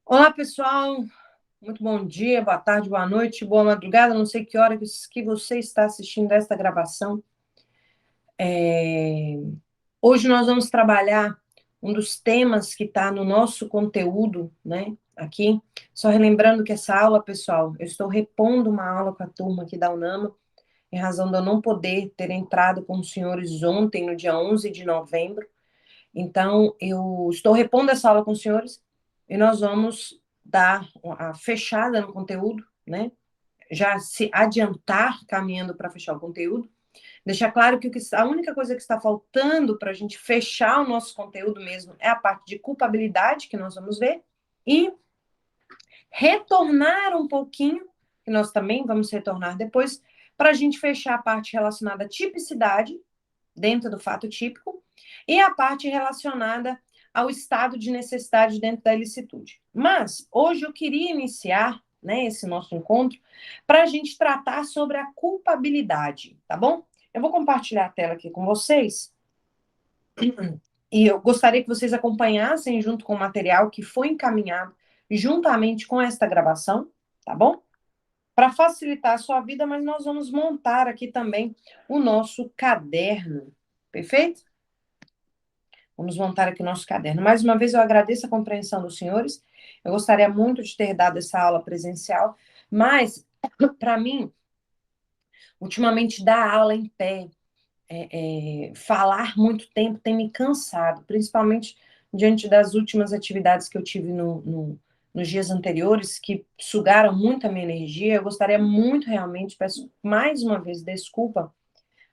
Olá, pessoal. Muito bom dia, boa tarde, boa noite, boa madrugada. Não sei que hora que você está assistindo esta gravação. Hoje nós vamos trabalhar um dos temas que está no nosso conteúdo, né? Aqui. Só relembrando que essa aula, pessoal, eu estou repondo uma aula com a turma aqui da UNAMA, em razão de eu não poder ter entrado com os senhores ontem, no dia 11 de novembro. Então, eu estou repondo essa aula com os senhores e nós vamos dar a fechada no conteúdo, né? Já se adiantar caminhando para fechar o conteúdo. Deixar claro que a única coisa que está faltando para a gente fechar o nosso conteúdo mesmo é a parte de culpabilidade, que nós vamos ver, e retornar um pouquinho, que nós também vamos retornar depois, para a gente fechar a parte relacionada à tipicidade, dentro do fato típico, e a parte relacionada ao estado de necessidade dentro da ilicitude. Mas, hoje eu queria iniciar, né, esse nosso encontro para a gente tratar sobre a culpabilidade, tá bom? Eu vou compartilhar a tela aqui com vocês, e eu gostaria que vocês acompanhassem junto com o material que foi encaminhado juntamente com esta gravação, tá bom? Para facilitar a sua vida, mas nós vamos montar aqui também o nosso caderno, perfeito? Vamos montar aqui o nosso caderno. Mais uma vez, eu agradeço a compreensão dos senhores. Eu gostaria muito de ter dado essa aula presencial, mas, para mim, ultimamente, dar aula em pé, falar muito tempo tem me cansado, principalmente diante das últimas atividades que eu tive nos dias anteriores, que sugaram muito a minha energia. Eu gostaria muito, realmente, peço mais uma vez desculpa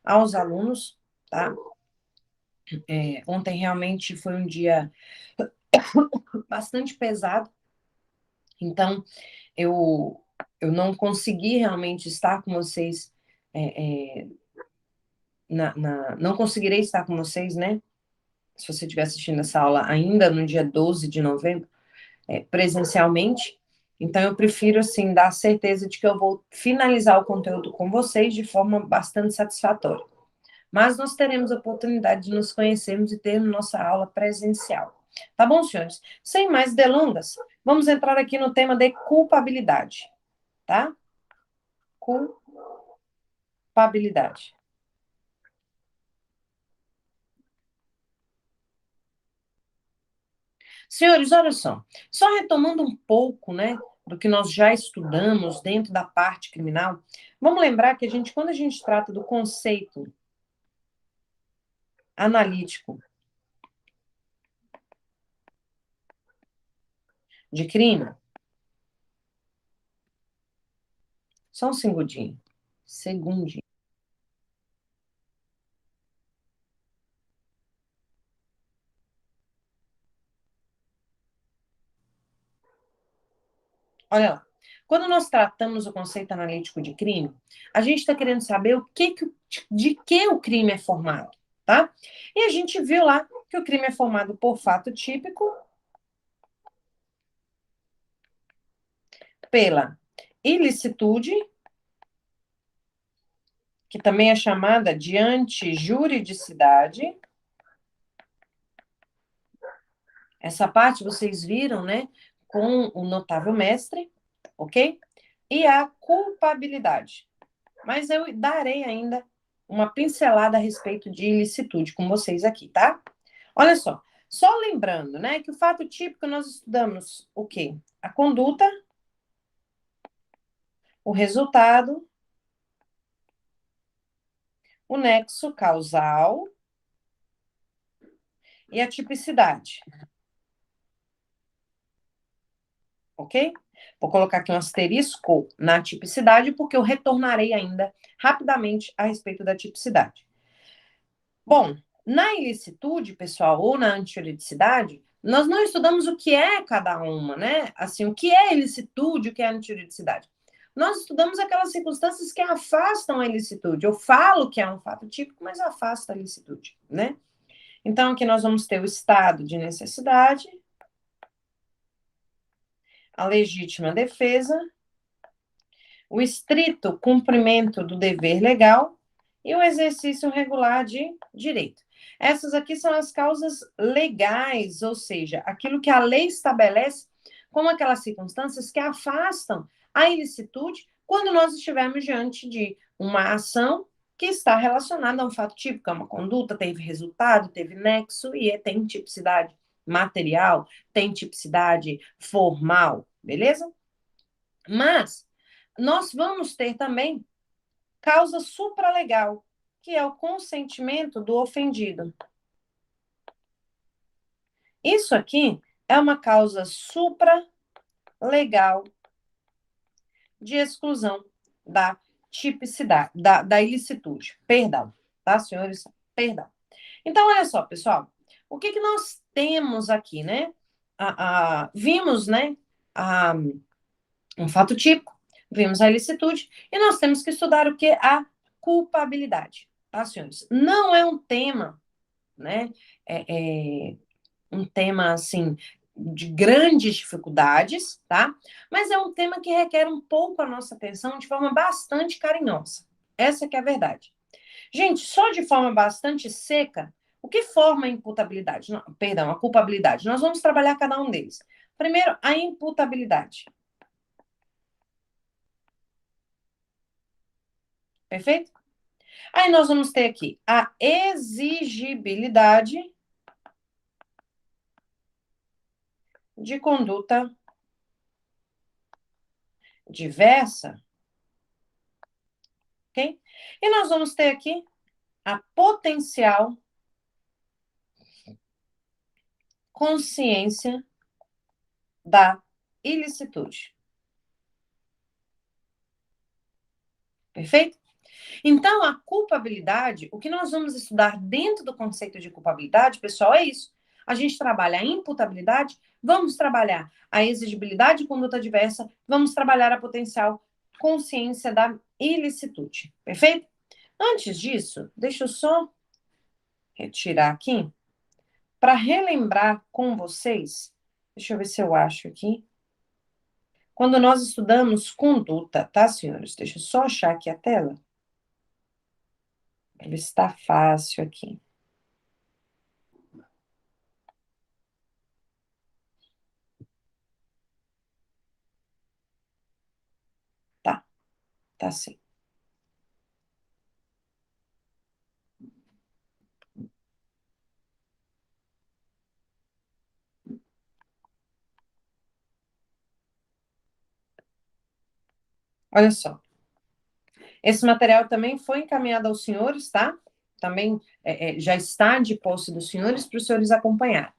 aos alunos, tá? Ontem realmente foi um dia bastante pesado, então eu não consegui realmente estar com vocês, não conseguirei estar com vocês, né? Se você estiver assistindo essa aula ainda no dia 12 de novembro, presencialmente, então eu prefiro, assim, dar a certeza de que eu vou finalizar o conteúdo com vocês de forma bastante satisfatória. Mas nós teremos a oportunidade de nos conhecermos e ter nossa aula presencial. Tá bom, senhores? Sem mais delongas, vamos entrar aqui no tema de culpabilidade, tá? Culpabilidade. Senhores, olha só retomando um pouco, né, do que nós já estudamos dentro da parte criminal, vamos lembrar que quando a gente trata do conceito analítico de crime, só um segundinho, segundinho. Olha lá. Quando nós tratamos o conceito analítico de crime, a gente está querendo saber de que o crime é formado, tá? E a gente viu lá que o crime é formado por fato típico, pela ilicitude, que também é chamada de antijuridicidade. Essa parte vocês viram, né, com o notável mestre, ok? E a culpabilidade. Mas eu darei ainda uma pincelada a respeito de ilicitude com vocês aqui, tá? Olha só lembrando, né, que o fato típico nós estudamos o quê? A conduta, o resultado, o nexo causal e a tipicidade. Ok? Vou colocar aqui um asterisco na tipicidade, porque eu retornarei ainda rapidamente a respeito da tipicidade. Bom, na ilicitude, pessoal, ou na antijuridicidade, nós não estudamos o que é cada uma, né? Assim, o que é ilicitude, o que é antijuridicidade. Nós estudamos aquelas circunstâncias que afastam a ilicitude. Eu falo que é um fato típico, mas afasta a ilicitude, né? Então, aqui nós vamos ter o estado de necessidade, a legítima defesa, o estrito cumprimento do dever legal e o exercício regular de direito. Essas aqui são as causas legais, ou seja, aquilo que a lei estabelece como aquelas circunstâncias que afastam a ilicitude quando nós estivermos diante de uma ação que está relacionada a um fato típico, a uma conduta, teve resultado, teve nexo e tem tipicidade material, tem tipicidade formal, beleza? Mas nós vamos ter também causa supralegal, que é o consentimento do ofendido. Isso aqui é uma causa supralegal de exclusão da tipicidade, da ilicitude. Perdão, tá, senhores? Perdão. Então, olha só, pessoal, o que nós temos aqui, né? Vimos, né, um fato típico, vimos a ilicitude, e nós temos que estudar o que? A culpabilidade, tá, senhores? Não é um tema, né, um tema, assim, de grandes dificuldades, tá? Mas é um tema que requer um pouco a nossa atenção de forma bastante carinhosa. Essa que é a verdade. Gente, só de forma bastante seca, o que forma a imputabilidade? Não, perdão, a culpabilidade. Nós vamos trabalhar cada um deles. Primeiro, a imputabilidade. Perfeito? Aí nós vamos ter aqui a exigibilidade de conduta diversa, ok? E nós vamos ter aqui a potencial consciência da ilicitude. Perfeito? Então, a culpabilidade, o que nós vamos estudar dentro do conceito de culpabilidade, pessoal, é isso. A gente trabalha a imputabilidade, vamos trabalhar a exigibilidade de conduta diversa, vamos trabalhar a potencial consciência da ilicitude. Perfeito? Antes disso, deixa eu só retirar aqui para relembrar com vocês. Deixa eu ver se eu acho aqui. Quando nós estudamos conduta, tá, senhores? Deixa eu só achar aqui a tela. Para ver se está fácil aqui. Tá, tá sim. Olha só. Esse material também foi encaminhado aos senhores, tá? Também já está de posse dos senhores para os senhores acompanhar.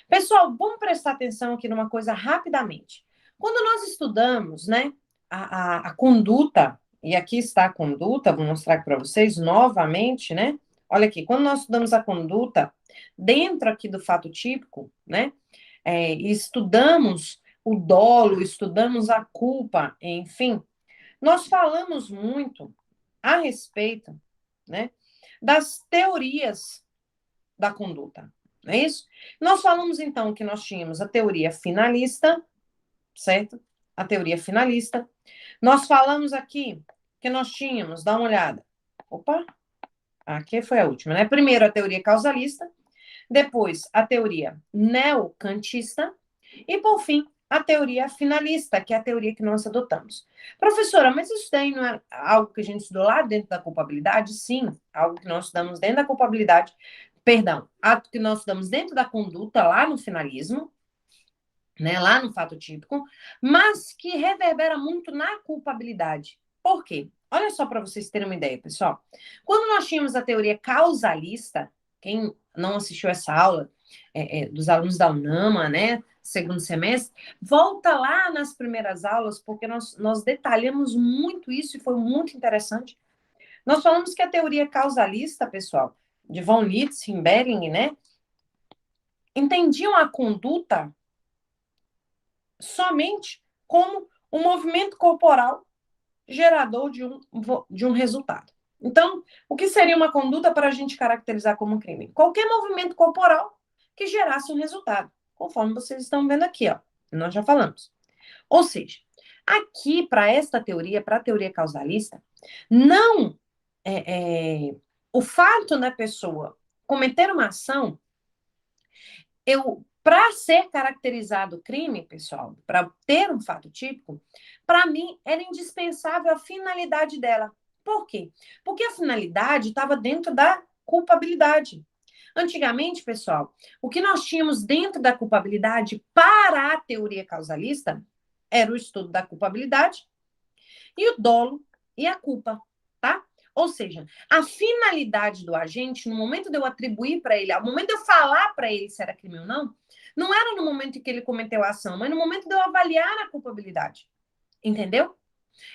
Pessoal, vamos prestar atenção aqui numa coisa rapidamente. Quando nós estudamos, né, a conduta, e aqui está a conduta, vou mostrar aqui para vocês novamente, né? Olha aqui, quando nós estudamos a conduta, dentro aqui do fato típico, né, e estudamos o dolo, estudamos a culpa, enfim, nós falamos muito a respeito, né, das teorias da conduta, não é isso? Nós falamos, então, que nós tínhamos a teoria finalista, certo? A teoria finalista. Nós falamos aqui que nós tínhamos, dá uma olhada. Opa, aqui foi a última, né? Primeiro a teoria causalista, depois a teoria neocantista e, por fim, a teoria finalista, que é a teoria que nós adotamos. Professora, mas isso daí não é algo que a gente estudou lá dentro da culpabilidade? Sim, algo que nós estudamos dentro da culpabilidade, perdão, ato que nós estudamos dentro da conduta, lá no finalismo, né, lá no fato típico, mas que reverbera muito na culpabilidade. Por quê? Olha só para vocês terem uma ideia, pessoal. Quando nós tínhamos a teoria causalista, quem não assistiu essa aula, dos alunos da UNAMA, né, segundo semestre, volta lá nas primeiras aulas, porque nós detalhamos muito isso e foi muito interessante. Nós falamos que a teoria causalista, pessoal, de von Litz, Himberling, né, entendiam a conduta somente como um movimento corporal gerador de um resultado. Então, o que seria uma conduta para a gente caracterizar como crime? Qualquer movimento corporal que gerasse um resultado, conforme vocês estão vendo aqui, ó. Nós já falamos. Ou seja, aqui, para esta teoria, para a teoria causalista, não o fato da pessoa cometer uma ação, para ser caracterizado crime, pessoal, para ter um fato típico, para mim era indispensável a finalidade dela. Por quê? Porque a finalidade estava dentro da culpabilidade. Antigamente, pessoal, o que nós tínhamos dentro da culpabilidade para a teoria causalista era o estudo da culpabilidade e o dolo e a culpa, tá? Ou seja, a finalidade do agente, no momento de eu atribuir para ele, ao momento de eu falar para ele se era crime ou não, não era no momento em que ele cometeu a ação, mas no momento de eu avaliar a culpabilidade. Entendeu?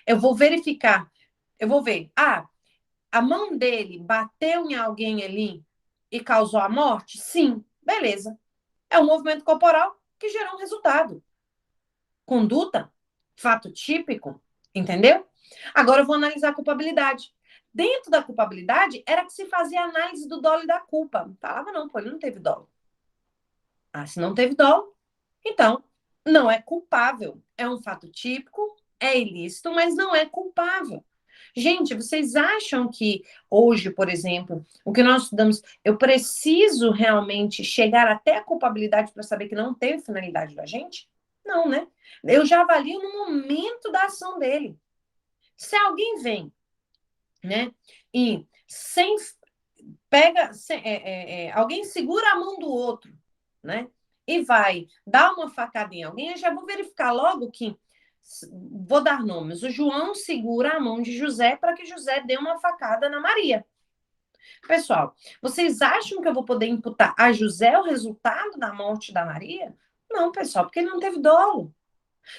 Eu vou verificar, eu vou ver, a mão dele bateu em alguém ali e causou a morte? Sim, beleza. É um movimento corporal que gerou um resultado. Conduta, fato típico, entendeu? Agora eu vou analisar a culpabilidade. Dentro da culpabilidade, era que se fazia a análise do dolo e da culpa. Falava, não, pô, ele não teve dolo. Se não teve dolo, então não é culpável. É um fato típico, é ilícito, mas não é culpável. Gente, vocês acham que hoje, por exemplo, o que nós estudamos, eu preciso realmente chegar até a culpabilidade para saber que não teve finalidade da gente? Não, né? Eu já avalio no momento da ação dele. Se alguém vem, né, e sem pega, alguém segura a mão do outro, né, e vai dar uma facada em alguém, eu já vou verificar logo que vou dar nomes. O João segura a mão de José para que José dê uma facada na Maria. Pessoal, vocês acham que eu vou poder imputar a José o resultado da morte da Maria? Não, pessoal, porque ele não teve dolo.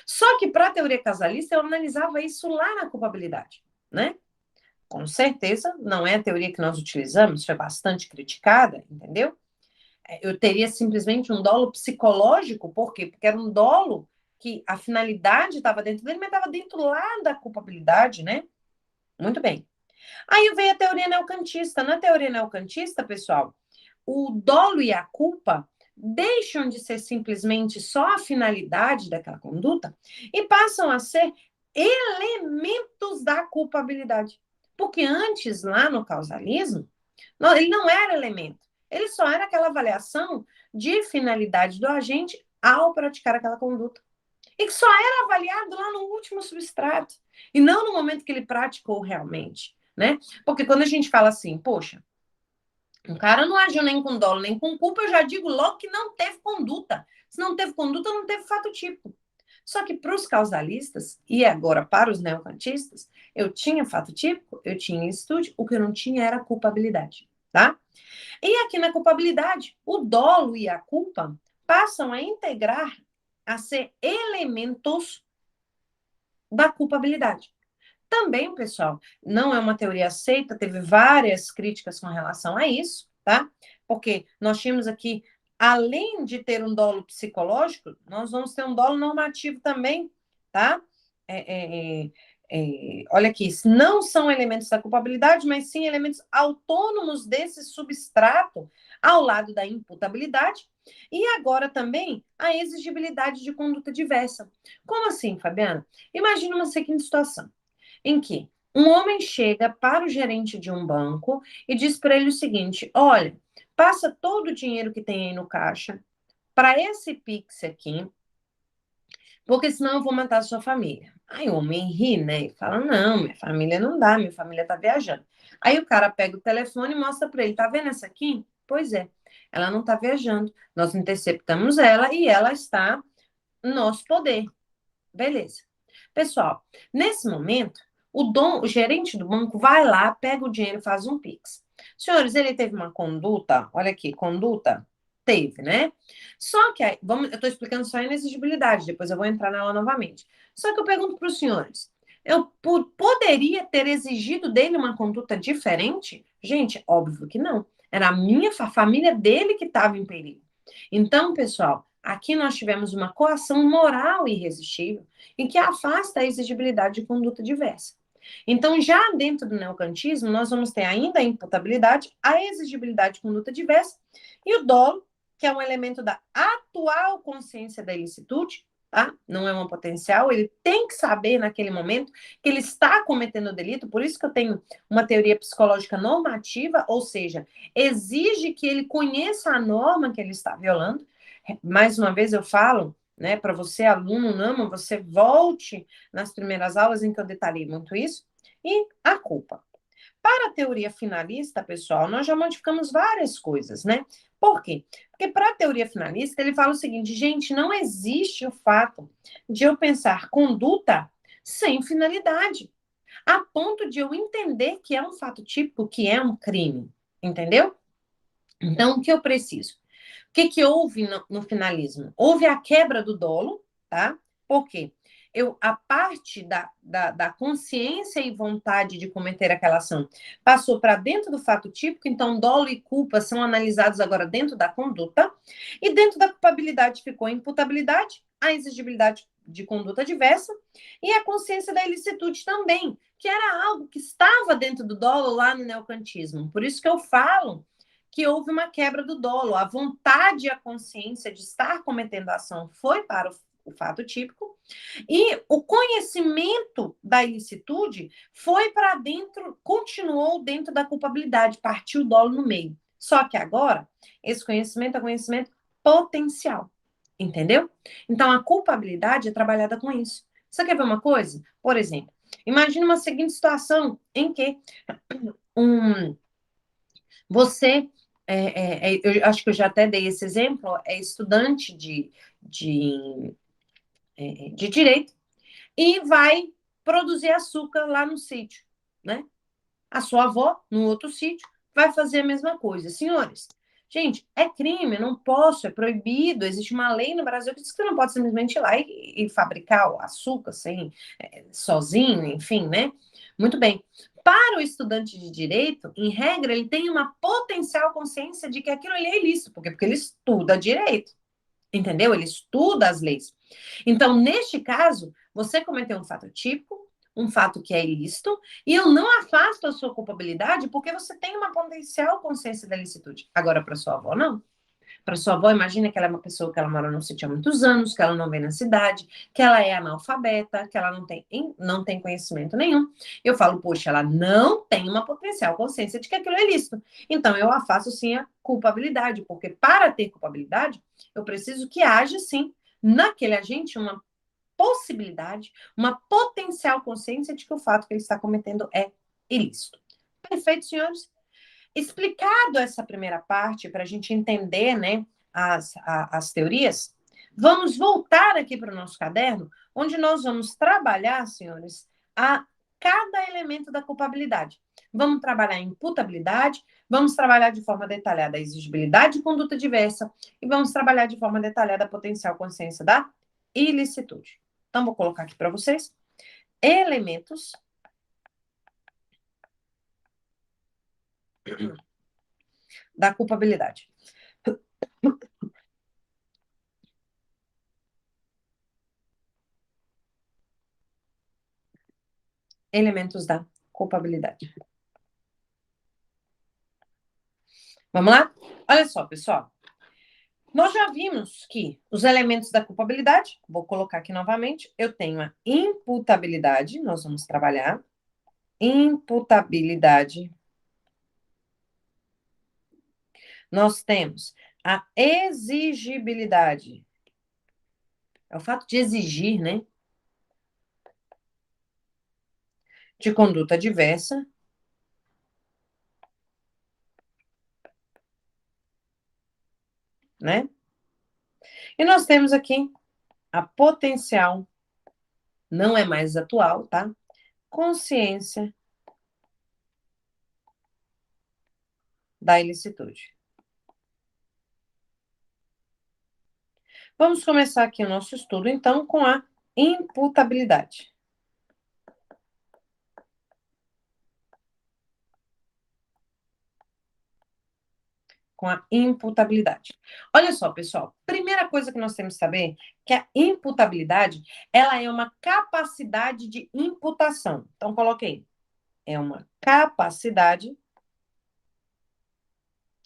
Só que para a teoria casalista eu analisava isso lá na culpabilidade, né? Com certeza, não é a teoria que nós utilizamos, foi bastante criticada, entendeu? Eu teria simplesmente um dolo psicológico, por quê? Porque era um dolo que a finalidade estava dentro dele, mas estava dentro lá da culpabilidade, né? Muito bem. Aí veio a teoria neocantista. Na teoria neocantista, pessoal, o dolo e a culpa deixam de ser simplesmente só a finalidade daquela conduta e passam a ser elementos da culpabilidade. Porque antes, lá no causalismo, ele não era elemento. Ele só era aquela avaliação de finalidade do agente ao praticar aquela conduta. E que só era avaliado lá no último substrato. E não no momento que ele praticou realmente, né? Porque quando a gente fala assim, poxa, um cara não agiu nem com dolo, nem com culpa, eu já digo logo que não teve conduta. Se não teve conduta, não teve fato típico. Só que para os causalistas, e agora para os neocantistas, eu tinha fato típico, eu tinha estude, o que eu não tinha era culpabilidade, tá? E aqui na culpabilidade, o dolo e a culpa passam a integrar, a ser elementos da culpabilidade. Também, pessoal, não é uma teoria aceita, teve várias críticas com relação a isso, tá? Porque nós tínhamos aqui, além de ter um dolo psicológico, nós vamos ter um dolo normativo também, tá? Olha aqui, não são elementos da culpabilidade, mas sim elementos autônomos desse substrato ao lado da imputabilidade e agora também a exigibilidade de conduta diversa. Como assim, Fabiana? Imagina uma seguinte situação em que um homem chega para o gerente de um banco e diz para ele o seguinte: olha, passa todo o dinheiro que tem aí no caixa para esse Pix aqui, porque senão eu vou matar a sua família. Aí o homem ri, né? E fala: não, minha família não dá, minha família tá viajando. Aí o cara pega o telefone e mostra para ele: tá vendo essa aqui? Pois é, ela não tá viajando. Nós interceptamos ela e ela está no nosso poder. Beleza. Pessoal, nesse momento, o gerente do banco vai lá, pega o dinheiro e faz um Pix. Senhores, ele teve uma conduta, olha aqui, conduta, teve, né? Só que, aí, eu estou explicando só a inexigibilidade, depois eu vou entrar nela novamente. Só que eu pergunto para os senhores, eu poderia ter exigido dele uma conduta diferente? Gente, óbvio que não. Era a família dele que estava em perigo. Então, pessoal, aqui nós tivemos uma coação moral irresistível em que afasta a exigibilidade de conduta diversa. Então, já dentro do neocantismo, nós vamos ter ainda a imputabilidade, a exigibilidade de conduta diversa e o dolo, que é um elemento da atual consciência da ilicitude, tá? Não é uma potencial, ele tem que saber naquele momento que ele está cometendo o delito, por isso que eu tenho uma teoria psicológica normativa, ou seja, exige que ele conheça a norma que ele está violando. Mais uma vez eu falo, né, para você, aluno NAMA, você volte nas primeiras aulas em que eu detalhei muito isso, e a culpa. Para a teoria finalista, pessoal, nós já modificamos várias coisas, né? Por quê? Porque para a teoria finalista, ele fala o seguinte, gente, não existe o fato de eu pensar conduta sem finalidade, a ponto de eu entender que é um fato típico, que é um crime, entendeu? Então, o que eu preciso? O que, que houve no finalismo? Houve a quebra do dolo, tá? Por quê? A parte da consciência e vontade de cometer aquela ação passou para dentro do fato típico, então dolo e culpa são analisados agora dentro da conduta, e dentro da culpabilidade ficou a imputabilidade, a exigibilidade de conduta diversa e a consciência da ilicitude também, que era algo que estava dentro do dolo lá no neocantismo. Por isso que eu falo que houve uma quebra do dolo. A vontade e a consciência de estar cometendo a ação foi para o fato típico, e o conhecimento da ilicitude foi para dentro, continuou dentro da culpabilidade, partiu o dolo no meio. Só que agora, esse conhecimento é conhecimento potencial, entendeu? Então, a culpabilidade é trabalhada com isso. Você quer ver uma coisa? Por exemplo, imagine uma seguinte situação em que um você, eu acho que eu já até dei esse exemplo, é estudante de, de direito e vai produzir açúcar lá no sítio, né? A sua avó, no outro sítio, vai fazer a mesma coisa. Senhores, gente, é crime, não posso, é proibido, existe uma lei no Brasil que diz que você não pode simplesmente ir lá e fabricar o açúcar sem, sozinho, enfim, né? Muito bem. Para o estudante de direito, em regra, ele tem uma potencial consciência de que aquilo ali é ilícito, porque ele estuda direito, entendeu? Ele estuda as leis. Então, neste caso, você cometeu um fato típico, um fato que é ilícito, e eu não afasto a sua culpabilidade porque você tem uma potencial consciência da licitude. Agora, para sua avó, não. Para sua avó, imagina que ela é uma pessoa que ela mora no sítio há muitos anos, que ela não vem na cidade, que ela é analfabeta, que ela não tem conhecimento nenhum. Eu falo, poxa, ela não tem uma potencial consciência de que aquilo é lícito. Então, eu afasto sim a culpabilidade, porque para ter culpabilidade, eu preciso que haja sim naquele agente uma possibilidade, uma potencial consciência de que o fato que ele está cometendo é ilícito. Perfeito, senhores? Explicado essa primeira parte, para a gente entender, né, as teorias, vamos voltar aqui para o nosso caderno, onde nós vamos trabalhar, senhores, a cada elemento da culpabilidade. Vamos trabalhar a imputabilidade, vamos trabalhar de forma detalhada a exigibilidade de conduta diversa e vamos trabalhar de forma detalhada a potencial consciência da ilicitude. Então, vou colocar aqui para vocês elementos da culpabilidade. Elementos da culpabilidade. Vamos lá? Olha só, pessoal. Nós já vimos que os elementos da culpabilidade, vou colocar aqui novamente, eu tenho a imputabilidade, nós vamos trabalhar. Imputabilidade. Nós temos a exigibilidade. É o fato de exigir, né? De conduta diversa, né? E nós temos aqui a potencial, não é mais atual, tá? Consciência da ilicitude. Vamos começar aqui o nosso estudo, então, com a imputabilidade. Com a imputabilidade. Olha só, pessoal, primeira coisa que nós temos que saber que a imputabilidade, ela é uma capacidade de imputação. Então, coloquei, é uma capacidade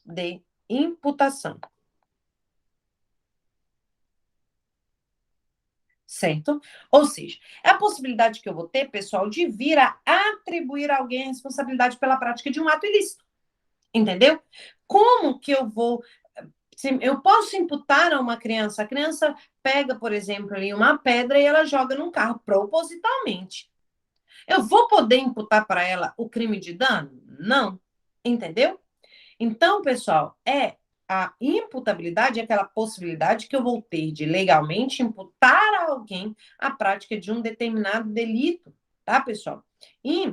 de imputação. certo? Ou seja, é a possibilidade que eu vou ter, pessoal, de vir a atribuir a alguém a responsabilidade pela prática de um ato ilícito, entendeu? Como que eu vou... Eu posso imputar a uma criança, a criança pega, por exemplo, ali uma pedra e ela joga num carro propositalmente. Eu vou poder imputar para ela o crime de dano? Não, entendeu? Então, pessoal, a imputabilidade é aquela possibilidade que eu vou ter de legalmente imputar a alguém a prática de um determinado delito, tá, pessoal? E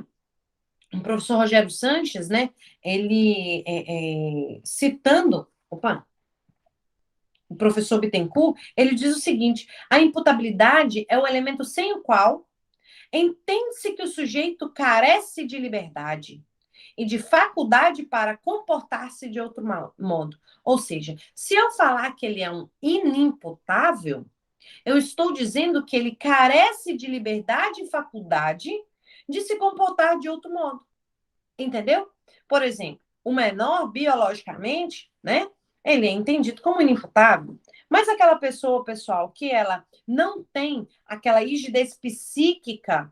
o professor Rogério Sanches, né, ele citando, o professor Bittencourt, ele diz o seguinte: a imputabilidade é o elemento sem o qual entende-se que o sujeito carece de liberdade e de faculdade para comportar-se de outro modo. Ou seja, se eu falar que ele é um inimputável, eu estou dizendo que ele carece de liberdade e faculdade de se comportar de outro modo. Entendeu? Por exemplo, o menor, biologicamente, né? Ele é entendido como inimputável. Mas aquela pessoa, pessoal, que ela não tem aquela rigidez psíquica,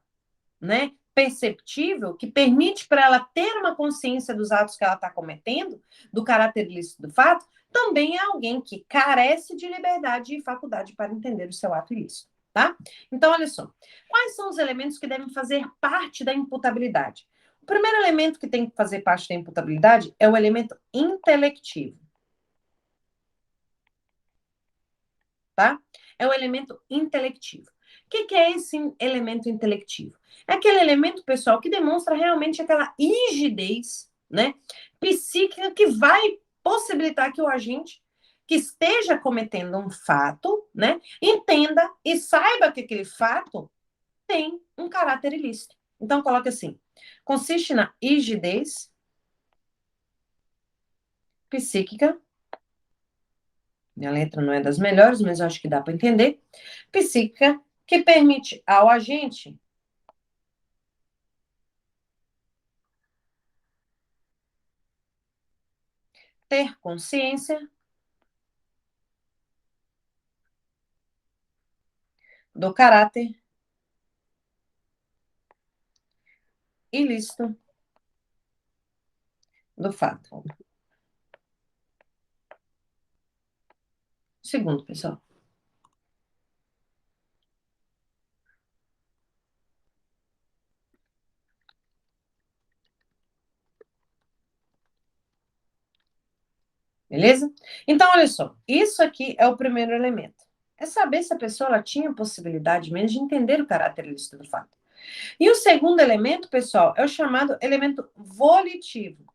né, perceptível, que permite para ela ter uma consciência dos atos que ela está cometendo, do caráter ilícito do fato, também é alguém que carece de liberdade e faculdade para entender o seu ato ilícito, tá? Então, olha só, quais são os elementos que devem fazer parte da imputabilidade? O primeiro elemento que tem que fazer parte da imputabilidade é o elemento intelectivo, tá? É o elemento intelectivo. O que é esse elemento intelectivo? É aquele elemento, pessoal, que demonstra realmente aquela rigidez, né, psíquica que vai possibilitar que o agente que esteja cometendo um fato, né, entenda e saiba que aquele fato tem um caráter ilícito. Então, coloca assim: consiste na rigidez psíquica. Minha letra não é das melhores, mas eu acho que dá para entender. Psíquica, que permite ao agente ter consciência do caráter ilícito do fato. Segundo, pessoal. Beleza? Então, olha só. Isso aqui é o primeiro elemento. É saber se a pessoa ela tinha possibilidade mesmo de entender o caráter ilícito do fato. E o segundo elemento, pessoal, é o chamado elemento volitivo.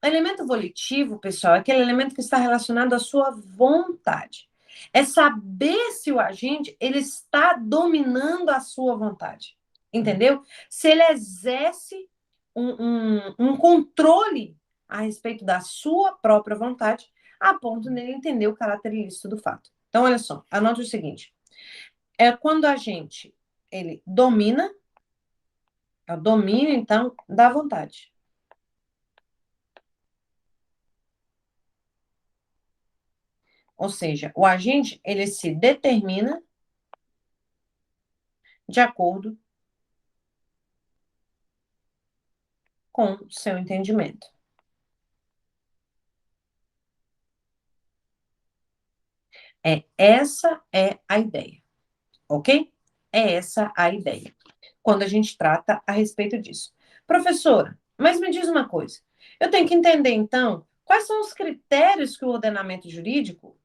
O elemento volitivo, pessoal, é aquele elemento que está relacionado à sua vontade. É saber se o agente ele está dominando a sua vontade. Entendeu? Se ele exerce um controle a respeito da sua própria vontade, a ponto dele entender o caráter ilícito do fato. Então, olha só, anote o seguinte: é quando a gente ele domina, é o domínio, então, da vontade. Ou seja, o agente ele se determina de acordo com seu entendimento. Essa é a ideia, ok? É essa a ideia. Quando a gente trata a respeito disso. Professora, mas me diz uma coisa. Eu tenho que entender, então, quais são os critérios que o ordenamento jurídico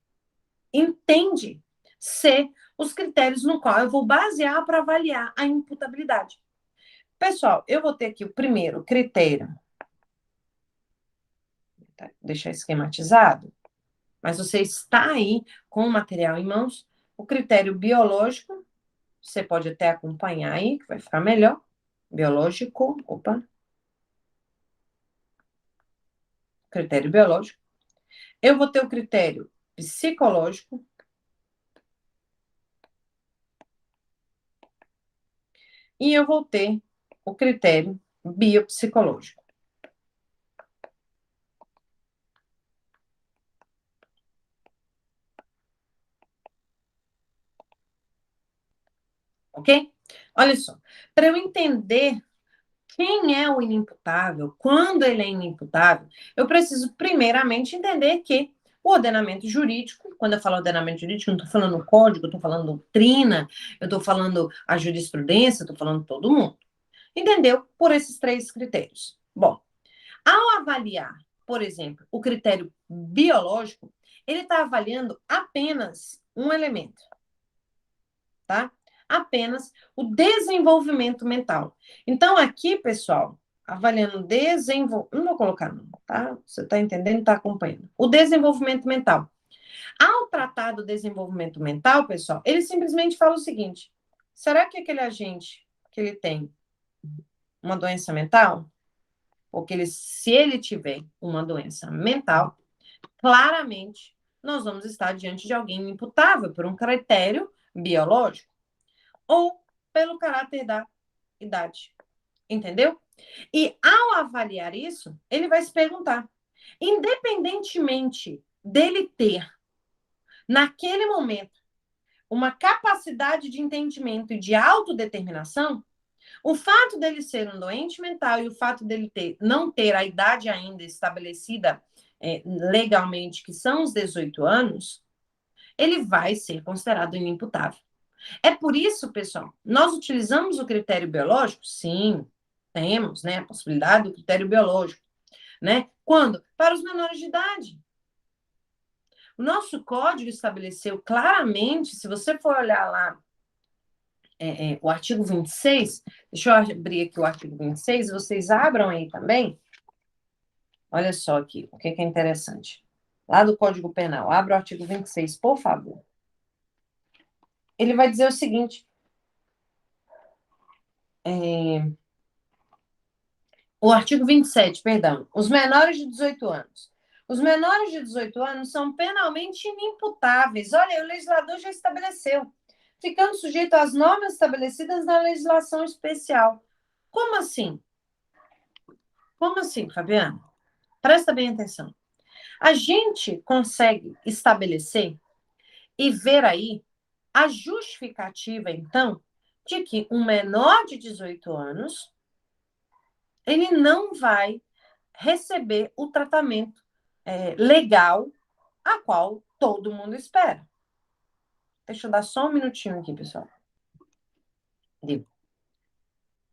entende ser os critérios no qual eu vou basear para avaliar a imputabilidade. Pessoal, eu vou ter aqui o primeiro critério. Tá? Deixar esquematizado. Mas você está aí com o material em mãos. O critério biológico, você pode até acompanhar aí, que vai ficar melhor. Biológico, opa. Critério biológico. Eu vou ter o critério psicológico. E eu vou ter o critério biopsicológico. ok? Olha só, para eu entender quem é o inimputável, quando ele é inimputável, eu preciso primeiramente entender que o ordenamento jurídico, quando eu falo ordenamento jurídico, eu não estou falando código, eu estou falando doutrina, eu estou falando a jurisprudência, eu estou falando todo mundo. Entendeu? Por esses três critérios. Bom, ao avaliar, por exemplo, o critério biológico, ele está avaliando apenas um elemento, tá? Apenas o desenvolvimento mental. Então, aqui, pessoal, avaliando desenvolvimento. Não vou colocar, não, tá? Você está entendendo, está acompanhando. O desenvolvimento mental. Ao tratar do desenvolvimento mental, pessoal, ele simplesmente fala o seguinte: será que aquele agente que ele tem uma doença mental? Porque ele, se ele tiver uma doença mental, claramente nós vamos estar diante de alguém imputável por um critério biológico ou pelo caráter da idade. Entendeu? E ao avaliar isso, ele vai se perguntar, independentemente dele ter, naquele momento, uma capacidade de entendimento e de autodeterminação, o fato dele ser um doente mental e o fato dele não ter a idade ainda estabelecida legalmente, que são os 18 anos, ele vai ser considerado inimputável. É por isso, pessoal, nós utilizamos o critério biológico? Sim, temos, né, a possibilidade do critério biológico, né? Quando? Para os menores de idade. O nosso código estabeleceu claramente, se você for olhar lá o artigo 26, deixa eu abrir aqui o artigo 26, vocês abram aí também. Olha só aqui, o que é interessante. Lá do Código Penal, abra o artigo 26, por favor. Ele vai dizer o seguinte, o artigo 27, perdão, os menores de 18 anos. Os menores de 18 anos são penalmente inimputáveis. Olha, o legislador já estabeleceu, ficando sujeito às normas estabelecidas na legislação especial. Como assim? Como assim, Fabiana? Presta bem atenção. A gente consegue estabelecer e ver aí a justificativa, então, de que um menor de 18 anos ele não vai receber o tratamento legal a qual todo mundo espera. Deixa eu dar só um minutinho aqui, pessoal.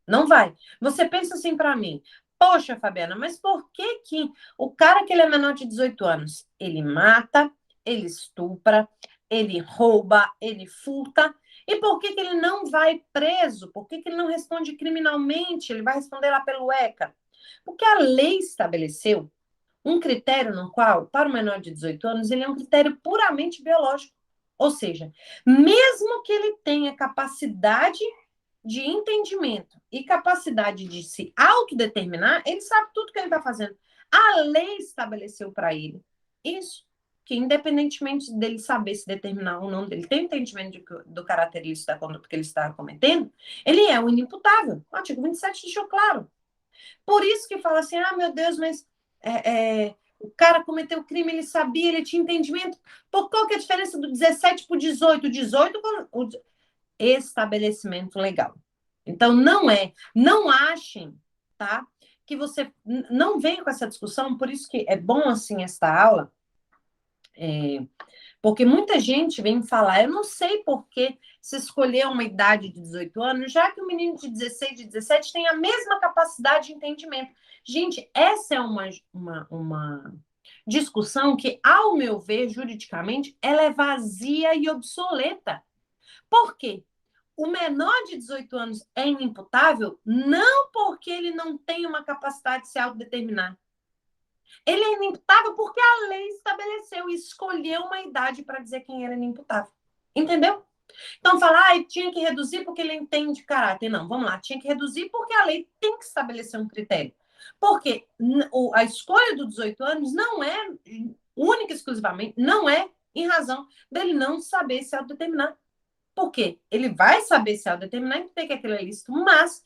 Não vai. Você pensa assim para mim, poxa, Fabiana, mas por que que o cara que ele é menor de 18 anos, ele mata, ele estupra, ele rouba, ele furta, e por que que ele não vai preso? Por que que ele não responde criminalmente? Ele vai responder lá pelo ECA? Porque a lei estabeleceu um critério no qual, para o menor de 18 anos, ele é um critério puramente biológico. Ou seja, mesmo que ele tenha capacidade de entendimento e capacidade de se autodeterminar, ele sabe tudo que ele está fazendo. A lei estabeleceu para ele isso, que independentemente dele saber se determinar ou não, dele ter entendimento do caráter ilícito da conduta que ele está cometendo, ele é um inimputável. O artigo 27 deixou claro. Por isso que fala assim, ah, meu Deus, mas o cara cometeu o crime, ele sabia, ele tinha entendimento. Por qual que é a diferença do 17 para o 18? O 18, estabelecimento legal. Então, não achem, tá? Que você não venha com essa discussão, por isso que é bom, assim, esta aula, porque muita gente vem falar, eu não sei por que se escolher uma idade de 18 anos, já que o menino de 16, de 17 tem a mesma capacidade de entendimento. Gente, essa é uma discussão que, ao meu ver, juridicamente, ela é vazia e obsoleta. Por quê? O menor de 18 anos é inimputável não porque ele não tem uma capacidade de se autodeterminar. Ele é inimputável porque a lei estabeleceu e escolheu uma idade para dizer quem era inimputável. Entendeu? Então, falar, tinha que reduzir porque ele entende caráter. Não, vamos lá, tinha que reduzir porque a lei tem que estabelecer um critério. Porque a escolha dos 18 anos não é única e exclusivamente, não é em razão dele não saber se autodeterminar. Por quê? Ele vai saber se autodeterminar e ter que aquilo é lícito, mas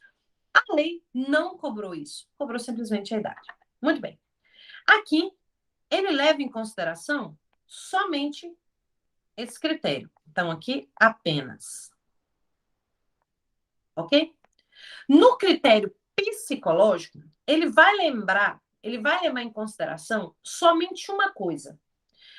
a lei não cobrou isso. Cobrou simplesmente a idade. Muito bem. Aqui, ele leva em consideração somente esse critério. Então, aqui, apenas. ok? No critério psicológico, ele vai levar em consideração somente uma coisa.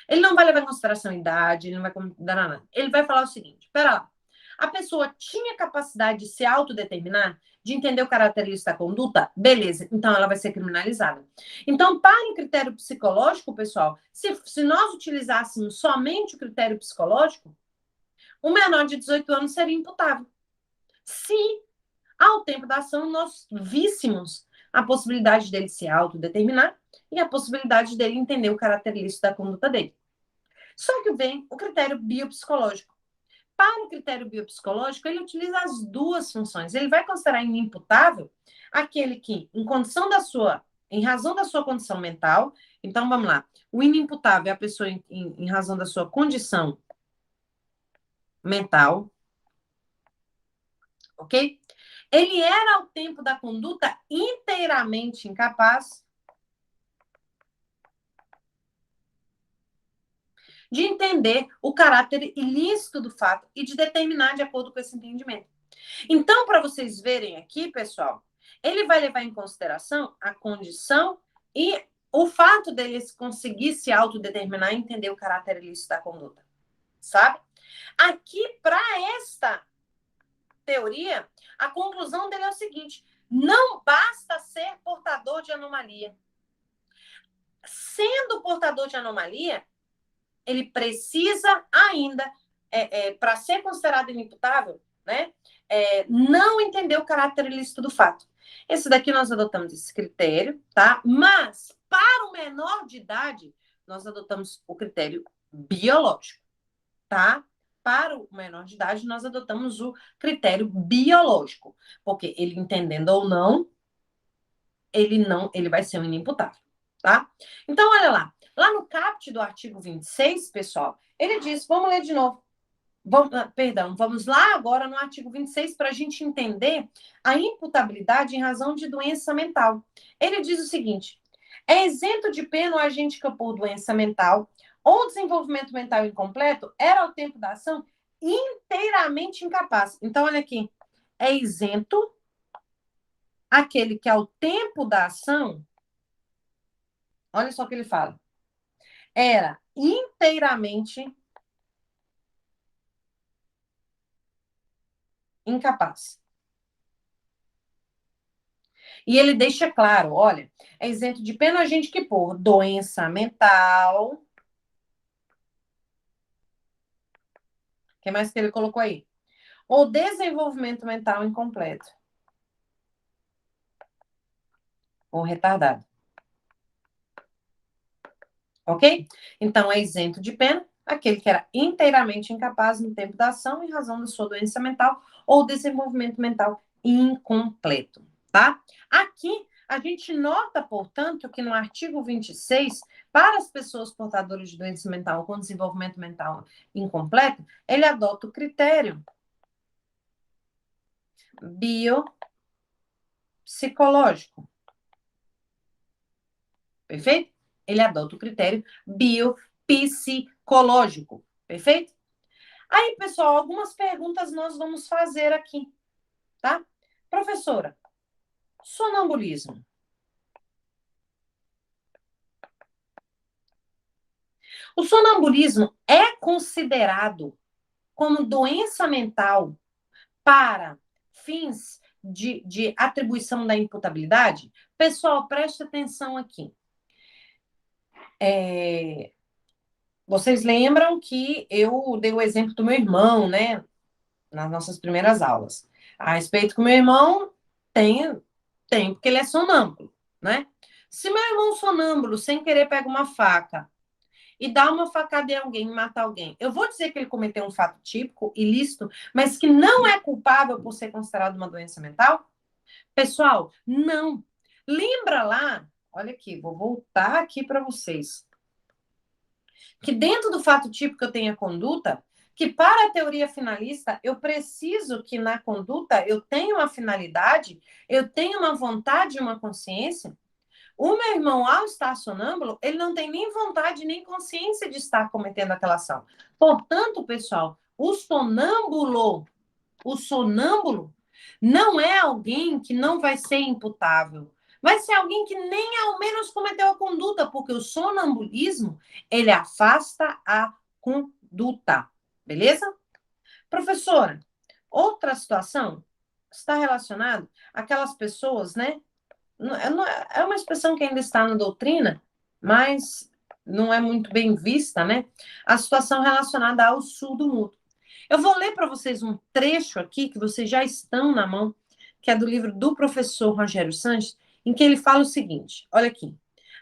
Ele não vai levar em consideração a idade, ele não vai considerar nada. Ele vai falar o seguinte: pera lá, a pessoa tinha capacidade de se autodeterminar, de entender o característico da conduta? Beleza, então ela vai ser criminalizada. Então, para o critério psicológico, pessoal, se nós utilizássemos somente o critério psicológico, o menor de 18 anos seria imputável. Se, ao tempo da ação, nós víssemos a possibilidade dele se autodeterminar e a possibilidade dele entender o característico da conduta dele. Só que vem o critério biopsicológico. Para o critério biopsicológico, ele utiliza as duas funções. Ele vai considerar inimputável aquele que, em razão da sua condição mental, então vamos lá, o inimputável é a pessoa em razão da sua condição mental, ok? Ele era, ao tempo da conduta, inteiramente incapaz de entender o caráter ilícito do fato e de determinar de acordo com esse entendimento. Então, para vocês verem aqui, pessoal, ele vai levar em consideração a condição e o fato dele conseguir se autodeterminar e entender o caráter ilícito da conduta, sabe? Aqui, para esta teoria, a conclusão dele é o seguinte: não basta ser portador de anomalia. Sendo portador de anomalia, ele precisa ainda, para ser considerado inimputável, né, não entender o caráter ilícito do fato. Esse daqui nós adotamos esse critério, tá? Mas, para o menor de idade, nós adotamos o critério biológico, tá? Para o menor de idade, nós adotamos o critério biológico, porque ele entendendo ou não, ele vai ser um inimputável, tá? Então, olha lá no caput do artigo 26, pessoal, ele diz, vamos ler de novo. Vamos lá agora no artigo 26 para a gente entender a imputabilidade em razão de doença mental. Ele diz o seguinte: é isento de pena o agente que por doença mental ou desenvolvimento mental incompleto era ao tempo da ação inteiramente incapaz. Então, olha aqui, é isento aquele que ao tempo da ação, olha só o que ele fala, era inteiramente incapaz. E ele deixa claro, olha, é isento de pena a gente que por doença mental. O que mais que ele colocou aí? Ou desenvolvimento mental incompleto. Ou retardado. Ok? Então, é isento de pena aquele que era inteiramente incapaz no tempo da ação em razão da sua doença mental ou desenvolvimento mental incompleto, tá? Aqui, a gente nota, portanto, que no artigo 26, para as pessoas portadoras de doença mental com desenvolvimento mental incompleto, ele adota o critério biopsicológico. Perfeito? Ele adota o critério biopsicológico. Perfeito? Aí, pessoal, algumas perguntas nós vamos fazer aqui, tá? Professora, sonambulismo. O sonambulismo é considerado como doença mental para fins de atribuição da imputabilidade? Pessoal, preste atenção aqui. Vocês lembram que eu dei o exemplo do meu irmão, né? Nas nossas primeiras aulas. A respeito que o meu irmão tem porque ele é sonâmbulo, né? Se meu irmão sonâmbulo, sem querer, pega uma faca e dá uma facada em alguém, mata alguém, eu vou dizer que ele cometeu um fato típico, ilícito, mas que não é culpável por ser considerado uma doença mental? Pessoal, não. Lembra lá, olha aqui, vou voltar aqui para vocês, que dentro do fato típico eu tenho a conduta, que para a teoria finalista eu preciso que na conduta eu tenha uma finalidade, eu tenho uma vontade e uma consciência. O meu irmão, ao estar sonâmbulo, ele não tem nem vontade nem consciência de estar cometendo aquela ação. Portanto, pessoal, o sonâmbulo, Não é alguém que não vai ser imputável. Vai ser alguém que nem ao menos cometeu a conduta, porque o sonambulismo, ele afasta a conduta. Beleza? Professora, outra situação está relacionado àquelas pessoas, né? É uma expressão que ainda está na doutrina, mas não é muito bem vista, né? A situação relacionada ao surdo-mudo. Eu vou ler para vocês um trecho aqui, que vocês já estão na mão, que é do livro do professor Rogério Sanches, em que ele fala o seguinte: olha aqui.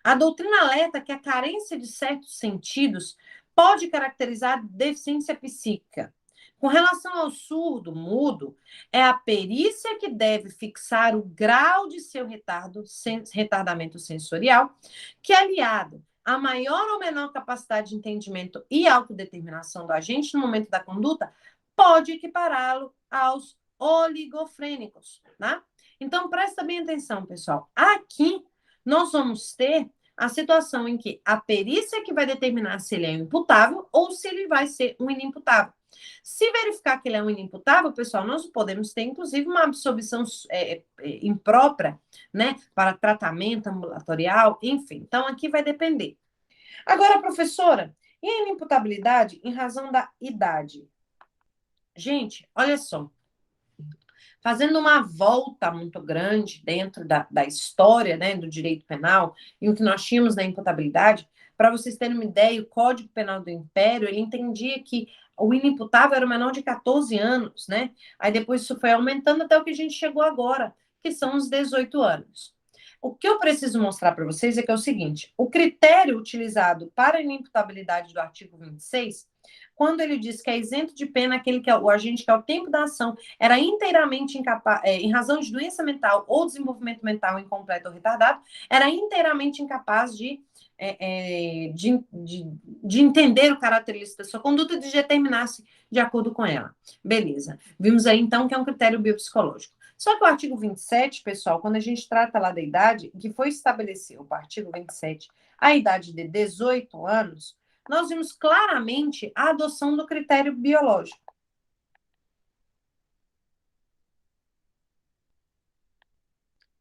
A doutrina alerta que a carência de certos sentidos pode caracterizar deficiência psíquica. Com relação ao surdo, mudo, é a perícia que deve fixar o grau de seu retardamento sensorial, que, aliado à maior ou menor capacidade de entendimento e autodeterminação do agente no momento da conduta, pode equipará-lo aos oligofrênicos, né? Então, presta bem atenção, pessoal. Aqui, nós vamos ter a situação em que a perícia que vai determinar se ele é imputável ou se ele vai ser um inimputável. Se verificar que ele é um inimputável, pessoal, nós podemos ter, inclusive, uma absolvição imprópria, né, para tratamento ambulatorial, enfim. Então, aqui vai depender. Agora, professora, e a inimputabilidade em razão da idade? Gente, olha só. Fazendo uma volta muito grande dentro da história, né, do direito penal e o que nós tínhamos na imputabilidade, para vocês terem uma ideia, o Código Penal do Império, ele entendia que o inimputável era o menor de 14 anos, né? Aí depois isso foi aumentando até o que a gente chegou agora, que são os 18 anos. O que eu preciso mostrar para vocês é que é o seguinte: o critério utilizado para a inimputabilidade do artigo 26, quando ele diz que é isento de pena aquele que é o agente que ao tempo da ação era inteiramente incapaz, em razão de doença mental ou desenvolvimento mental incompleto ou retardado, era inteiramente incapaz de entender o caráter ilícito da sua conduta e de determinar-se de acordo com ela. Beleza. Vimos aí, então, que é um critério biopsicológico. Só que o artigo 27, pessoal, quando a gente trata lá da idade, que foi estabelecido, o artigo 27, a idade de 18 anos, nós vimos claramente a adoção do critério biológico.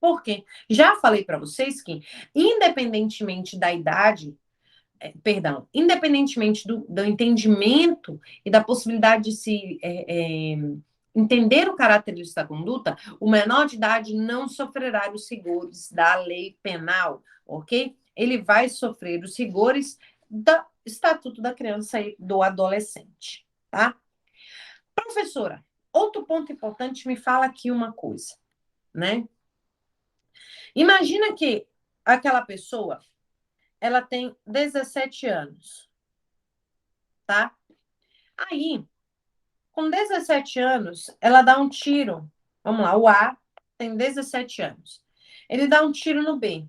Por quê? Já falei para vocês que, independentemente da idade, independentemente do entendimento e da possibilidade de se entender o caráter da conduta, o menor de idade não sofrerá os rigores da lei penal, ok? Ele vai sofrer os rigores do Estatuto da Criança e do Adolescente, tá? Professora, outro ponto importante, me fala aqui uma coisa, né? Imagina que aquela pessoa, ela tem 17 anos, tá? Aí, com 17 anos, ela dá um tiro. Vamos lá, o A tem 17 anos. Ele dá um tiro no B.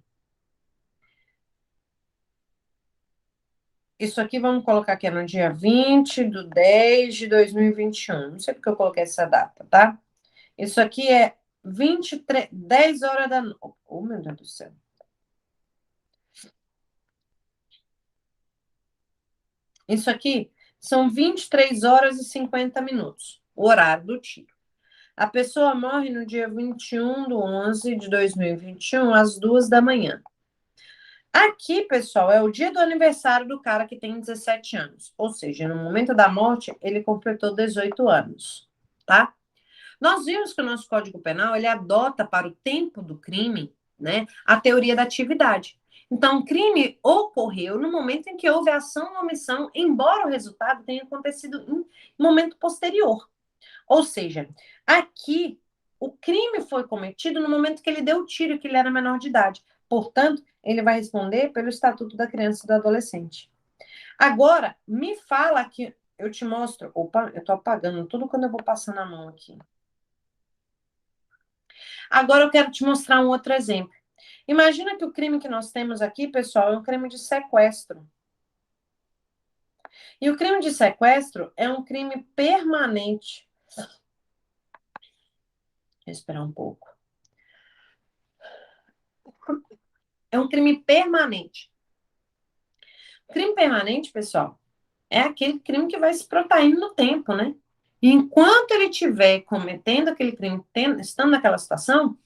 Isso aqui vamos colocar que é no dia 20 de 10 de 2021. Não sei porque eu coloquei essa data, tá? Isso aqui é 10 horas da noite. Oh, meu Deus do céu. Isso aqui são 23 horas e 50 minutos, o horário do tiro. A pessoa morre no dia 21/11/2021, às 2 da manhã. Aqui, pessoal, é o dia do aniversário do cara que tem 17 anos. Ou seja, no momento da morte, ele completou 18 anos, tá? Nós vimos que o nosso Código Penal, ele adota para o tempo do crime, né, a teoria da atividade. Então, o crime ocorreu no momento em que houve ação ou omissão, embora o resultado tenha acontecido em momento posterior. Ou seja, aqui o crime foi cometido no momento que ele deu o tiro, que ele era menor de idade. Portanto, ele vai responder pelo Estatuto da Criança e do Adolescente. Agora, me fala aqui, eu te mostro. Opa, eu tô apagando tudo quando eu vou passando a mão aqui. Agora eu quero te mostrar um outro exemplo. Imagina que o crime que nós temos aqui, pessoal, é um crime de sequestro. E o crime de sequestro é um crime permanente. Vou esperar um pouco. É um crime permanente. Crime permanente, pessoal, é aquele crime que vai se protraindo no tempo, né? Enquanto ele estiver cometendo aquele crime, estando naquela situação,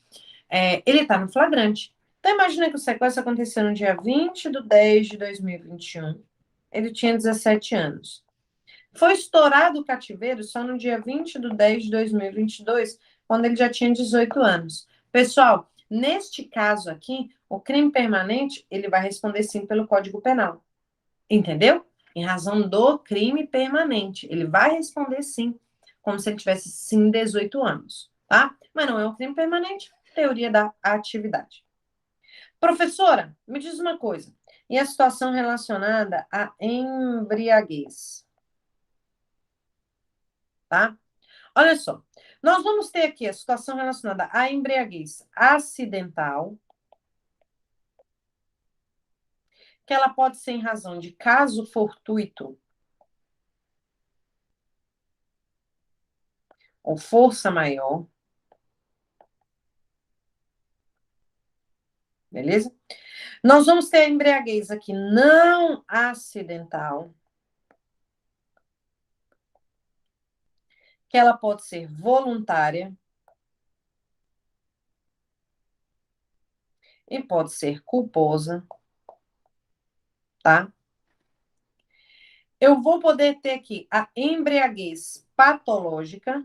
ele está no flagrante. Então, imagina que o sequestro aconteceu no dia 20 de 10 de 2021. Ele tinha 17 anos. Foi estourado o cativeiro só no dia 20 de 10 de 2022, quando ele já tinha 18 anos. Pessoal, neste caso aqui, o crime permanente, ele vai responder sim pelo Código Penal. Entendeu? Em razão do crime permanente. Ele vai responder sim, como se ele tivesse sim 18 anos, tá? Mas não é um crime permanente, teoria da atividade. Professora, me diz uma coisa. E a situação relacionada à embriaguez, tá? Olha só. Nós vamos ter aqui a situação relacionada à embriaguez acidental, que ela pode ser em razão de caso fortuito ou força maior, beleza? Nós vamos ter a embriaguez aqui não acidental, que ela pode ser voluntária e pode ser culposa, tá? Eu vou poder ter aqui a embriaguez patológica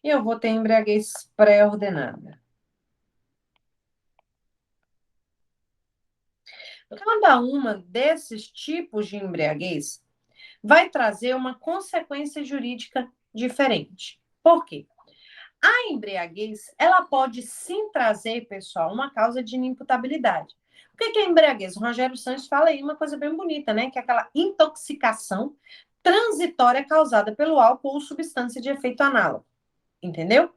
e eu vou ter a embriaguez pré-ordenada. Cada uma desses tipos de embriaguez vai trazer uma consequência jurídica diferente. Por quê? A embriaguez, ela pode sim trazer, pessoal, uma causa de inimputabilidade. O que é embriaguez? O Rogério Sanches fala aí uma coisa bem bonita, né? Que é aquela intoxicação transitória causada pelo álcool ou substância de efeito análogo. Entendeu?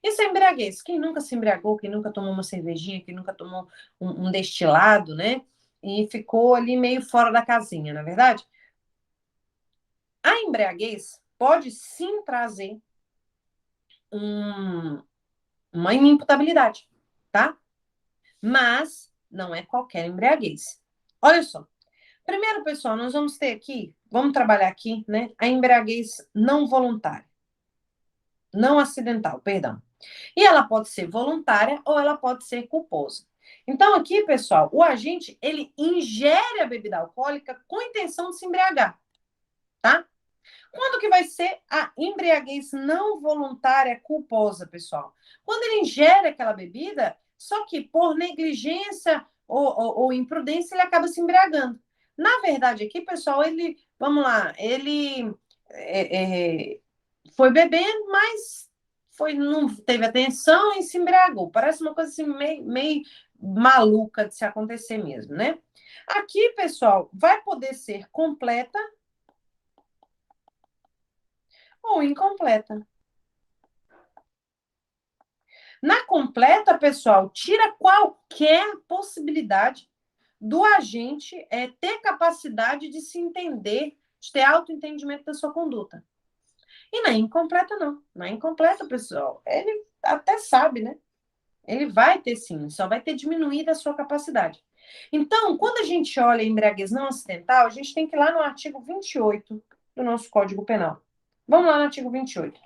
Isso é embriaguez. Quem nunca se embriagou, quem nunca tomou uma cervejinha, quem nunca tomou um destilado, né? E ficou ali meio fora da casinha, na é verdade? A embriaguez pode sim trazer um, uma inimputabilidade, tá? Mas não é qualquer embriaguez. Olha só. Primeiro, pessoal, nós vamos ter aqui, vamos trabalhar aqui, né? A embriaguez não voluntária, não acidental, perdão. E ela pode ser voluntária ou ela pode ser culposa. Então, aqui, pessoal, o agente, ele ingere a bebida alcoólica com intenção de se embriagar, tá? Quando que vai ser a embriaguez não voluntária culposa, pessoal? Quando ele ingere aquela bebida, só que por negligência ou imprudência, ele acaba se embriagando. Na verdade, aqui, pessoal, vamos lá, ele foi bebendo, mas não teve atenção e se embriagou. Parece uma coisa assim meio maluca de se acontecer mesmo, né? Aqui, pessoal, vai poder ser completa ou incompleta. Na completa, pessoal, tira qualquer possibilidade do agente ter capacidade de se entender, de ter autoentendimento da sua conduta. E na incompleta, não. Na incompleta, pessoal, ele até sabe, né? Ele vai ter sim, só vai ter diminuído a sua capacidade. Então, quando a gente olha a embriaguez não acidental, a gente tem que ir lá no artigo 28 do nosso Código Penal. Vamos lá no artigo 28.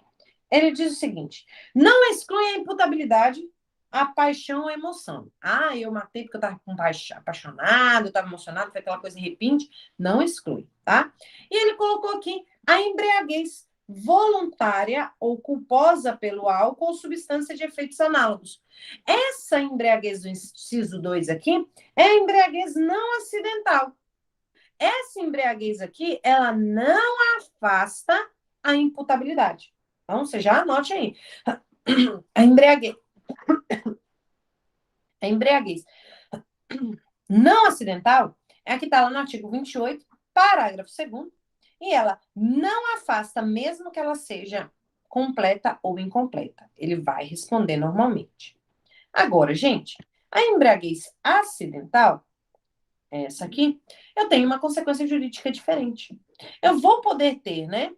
Ele diz o seguinte: não exclui a imputabilidade a paixão ou emoção. Ah, eu matei porque eu estava apaixonado, eu estava emocionado, foi aquela coisa em repente. Não exclui, tá? E ele colocou aqui a embriaguez voluntária ou culposa pelo álcool ou substância de efeitos análogos. Essa embriaguez do inciso 2 aqui é a embriaguez não acidental. Essa embriaguez aqui, ela não afasta a imputabilidade. Então, você já anote aí. A embriaguez. A embriaguez não acidental é a que está lá no artigo 28, parágrafo 2º, e ela não afasta, mesmo que ela seja completa ou incompleta. Ele vai responder normalmente. Agora, gente, a embriaguez acidental, essa aqui, eu tenho uma consequência jurídica diferente. Eu vou poder ter, né,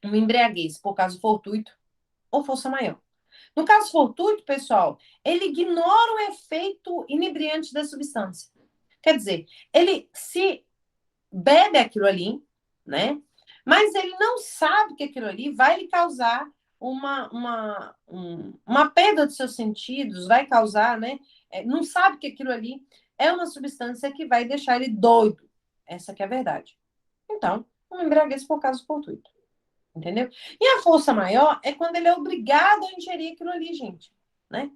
uma embriaguez por caso fortuito ou força maior. No caso fortuito, pessoal, ele ignora o efeito inebriante da substância. Quer dizer, ele se bebe aquilo ali, né? Mas ele não sabe que aquilo ali vai lhe causar uma perda dos seus sentidos, vai causar, né? Não sabe que aquilo ali é uma substância que vai deixar ele doido. Essa que é a verdade. Então, uma embriaguez por causa fortuito. Entendeu? E a força maior é quando ele é obrigado a ingerir aquilo ali, gente, né?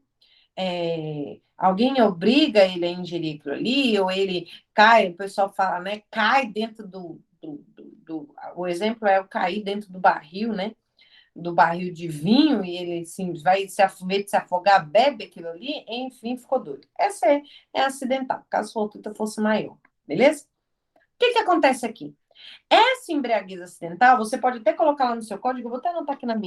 Alguém obriga ele a ingerir aquilo ali, ou ele cai, o pessoal fala, né? Cai dentro o exemplo é o cair dentro do barril, né? Do barril de vinho, e ele assim, vai se afogar, bebe aquilo ali, enfim, ficou doido. Essa é acidental, caso fortuita fosse maior, beleza? O que acontece aqui? Essa embriaguez acidental, você pode até colocar lá no seu código, vou até anotar aqui no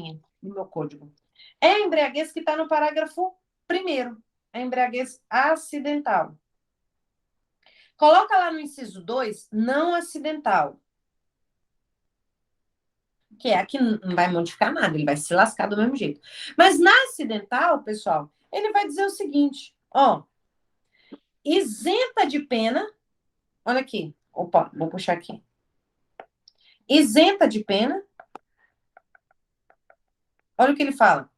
meu código. É a embriaguez que está no parágrafo primeiro, a embriaguez acidental. Coloca lá no inciso 2, não acidental. Que é a que não vai modificar nada, ele vai se lascar do mesmo jeito. Mas na acidental, pessoal, ele vai dizer o seguinte, ó, isenta de pena, olha aqui, opa, vou puxar aqui. Isenta de pena, olha o que ele fala.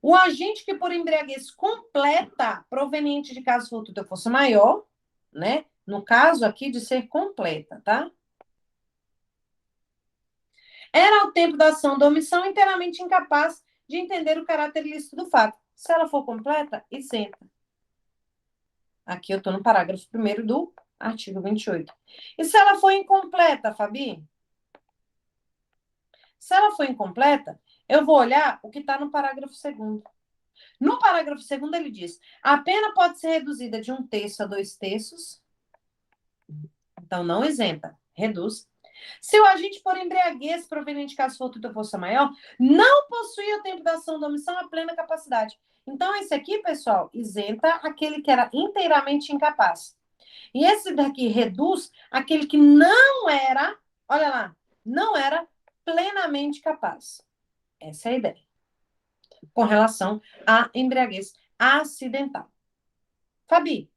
O agente que por embriaguez completa, proveniente de caso fortuito ou força maior, né? No caso aqui de ser completa, tá? Era ao tempo da ação da omissão inteiramente incapaz de entender o caráter ilícito do fato. Se ela for completa, isenta. Aqui eu estou no parágrafo 1º do artigo 28. E se ela for incompleta, Fabi? Se ela for incompleta, eu vou olhar o que está no parágrafo 2º. No parágrafo 2º, ele diz: a pena pode ser reduzida de 1/3 a 2/3. Então, não isenta, reduz. Se o agente por embriaguez proveniente de caso fortuito ou força maior não possui ao tempo da ação da omissão a plena capacidade. Então, esse aqui, pessoal, isenta aquele que era inteiramente incapaz. E esse daqui reduz aquele que não era, olha lá, não era plenamente capaz. Essa é a ideia. Com relação à embriaguez acidental. Fabi,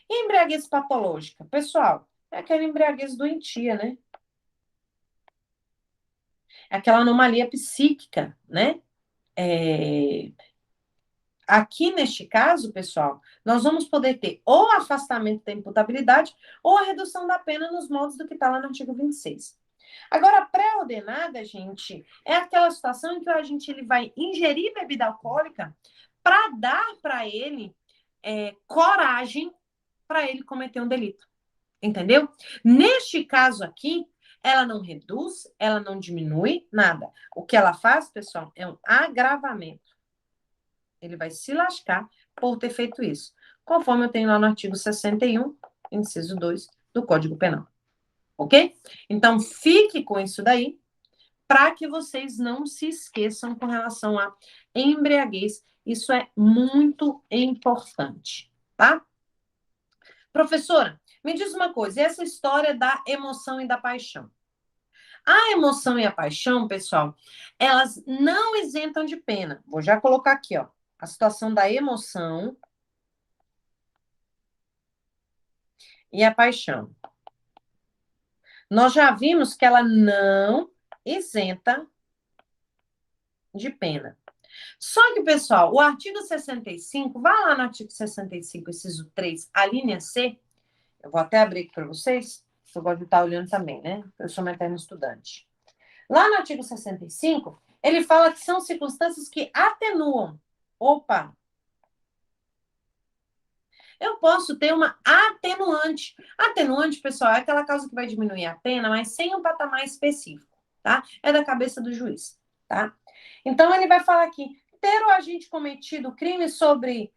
e embriaguez patológica? Pessoal, é aquela embriaguez doentia, né? É aquela anomalia psíquica, né? Aqui, neste caso, pessoal, nós vamos poder ter ou afastamento da imputabilidade ou a redução da pena nos moldes do que está lá no artigo 26. Agora, a pré-ordenada, gente, é aquela situação em que o agente ele vai ingerir bebida alcoólica para dar para ele coragem para ele cometer um delito. Entendeu? Neste caso aqui, ela não reduz, ela não diminui nada. O que ela faz, pessoal, é um agravamento. Ele vai se lascar por ter feito isso. Conforme eu tenho lá no artigo 61, inciso 2 do Código Penal. Ok? Então, fique com isso daí, para que vocês não se esqueçam com relação a embriaguez. Isso é muito importante, tá? Professora, me diz uma coisa, e essa história da emoção e da paixão? A emoção e a paixão, pessoal, elas não isentam de pena. Vou já colocar aqui, ó, a situação da emoção e a paixão. Nós já vimos que ela não isenta de pena. Só que, pessoal, o artigo 65, vai lá no artigo 65, inciso 3, a linha C, eu vou até abrir aqui para vocês, eu gosto de estar olhando também, né? Eu sou uma eterna estudante. Lá no artigo 65, ele fala que são circunstâncias que atenuam. Opa! Eu posso ter uma atenuante. Atenuante, pessoal, é aquela causa que vai diminuir a pena, mas sem um patamar específico, tá? É da cabeça do juiz, tá? Então, ele vai falar aqui, ter o agente cometido crime sobre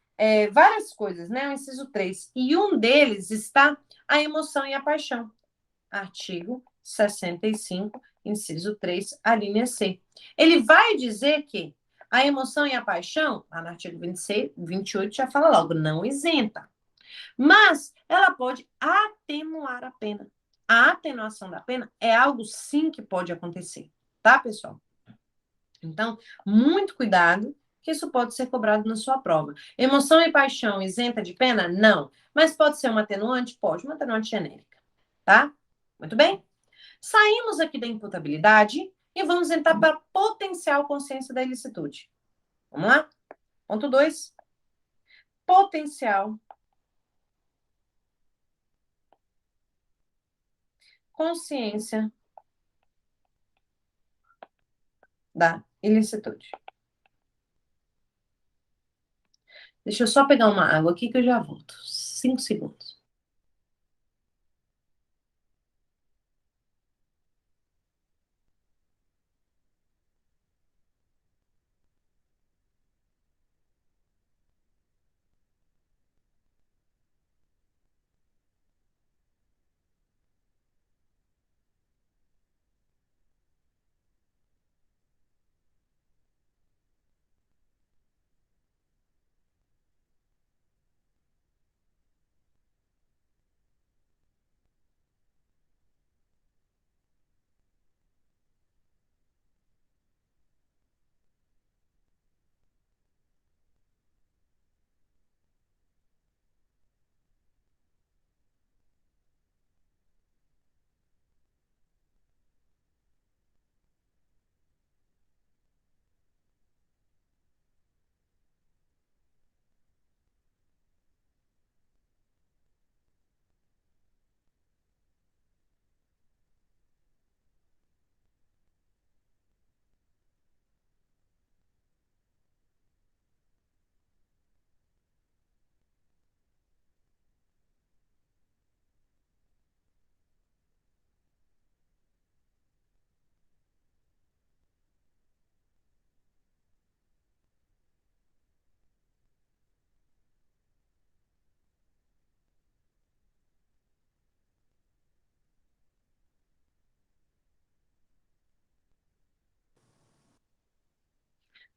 várias coisas, né? O inciso 3. E um deles está a emoção e a paixão. Artigo 65, inciso 3, a linha C. Ele vai dizer que a emoção e a paixão, lá no artigo 26, 28 já fala logo, não isenta. Mas ela pode atenuar a pena. A atenuação da pena é algo sim que pode acontecer, tá, pessoal? Então, muito cuidado, que isso pode ser cobrado na sua prova. Emoção e paixão isenta de pena? Não. Mas pode ser uma atenuante? Pode, uma atenuante genérica, tá? Muito bem? Saímos aqui da imputabilidade e vamos entrar para a potencial consciência da ilicitude. Vamos lá? Ponto 2. Potencial consciência da ilicitude. Deixa eu só pegar uma água aqui que eu já volto. 5 segundos.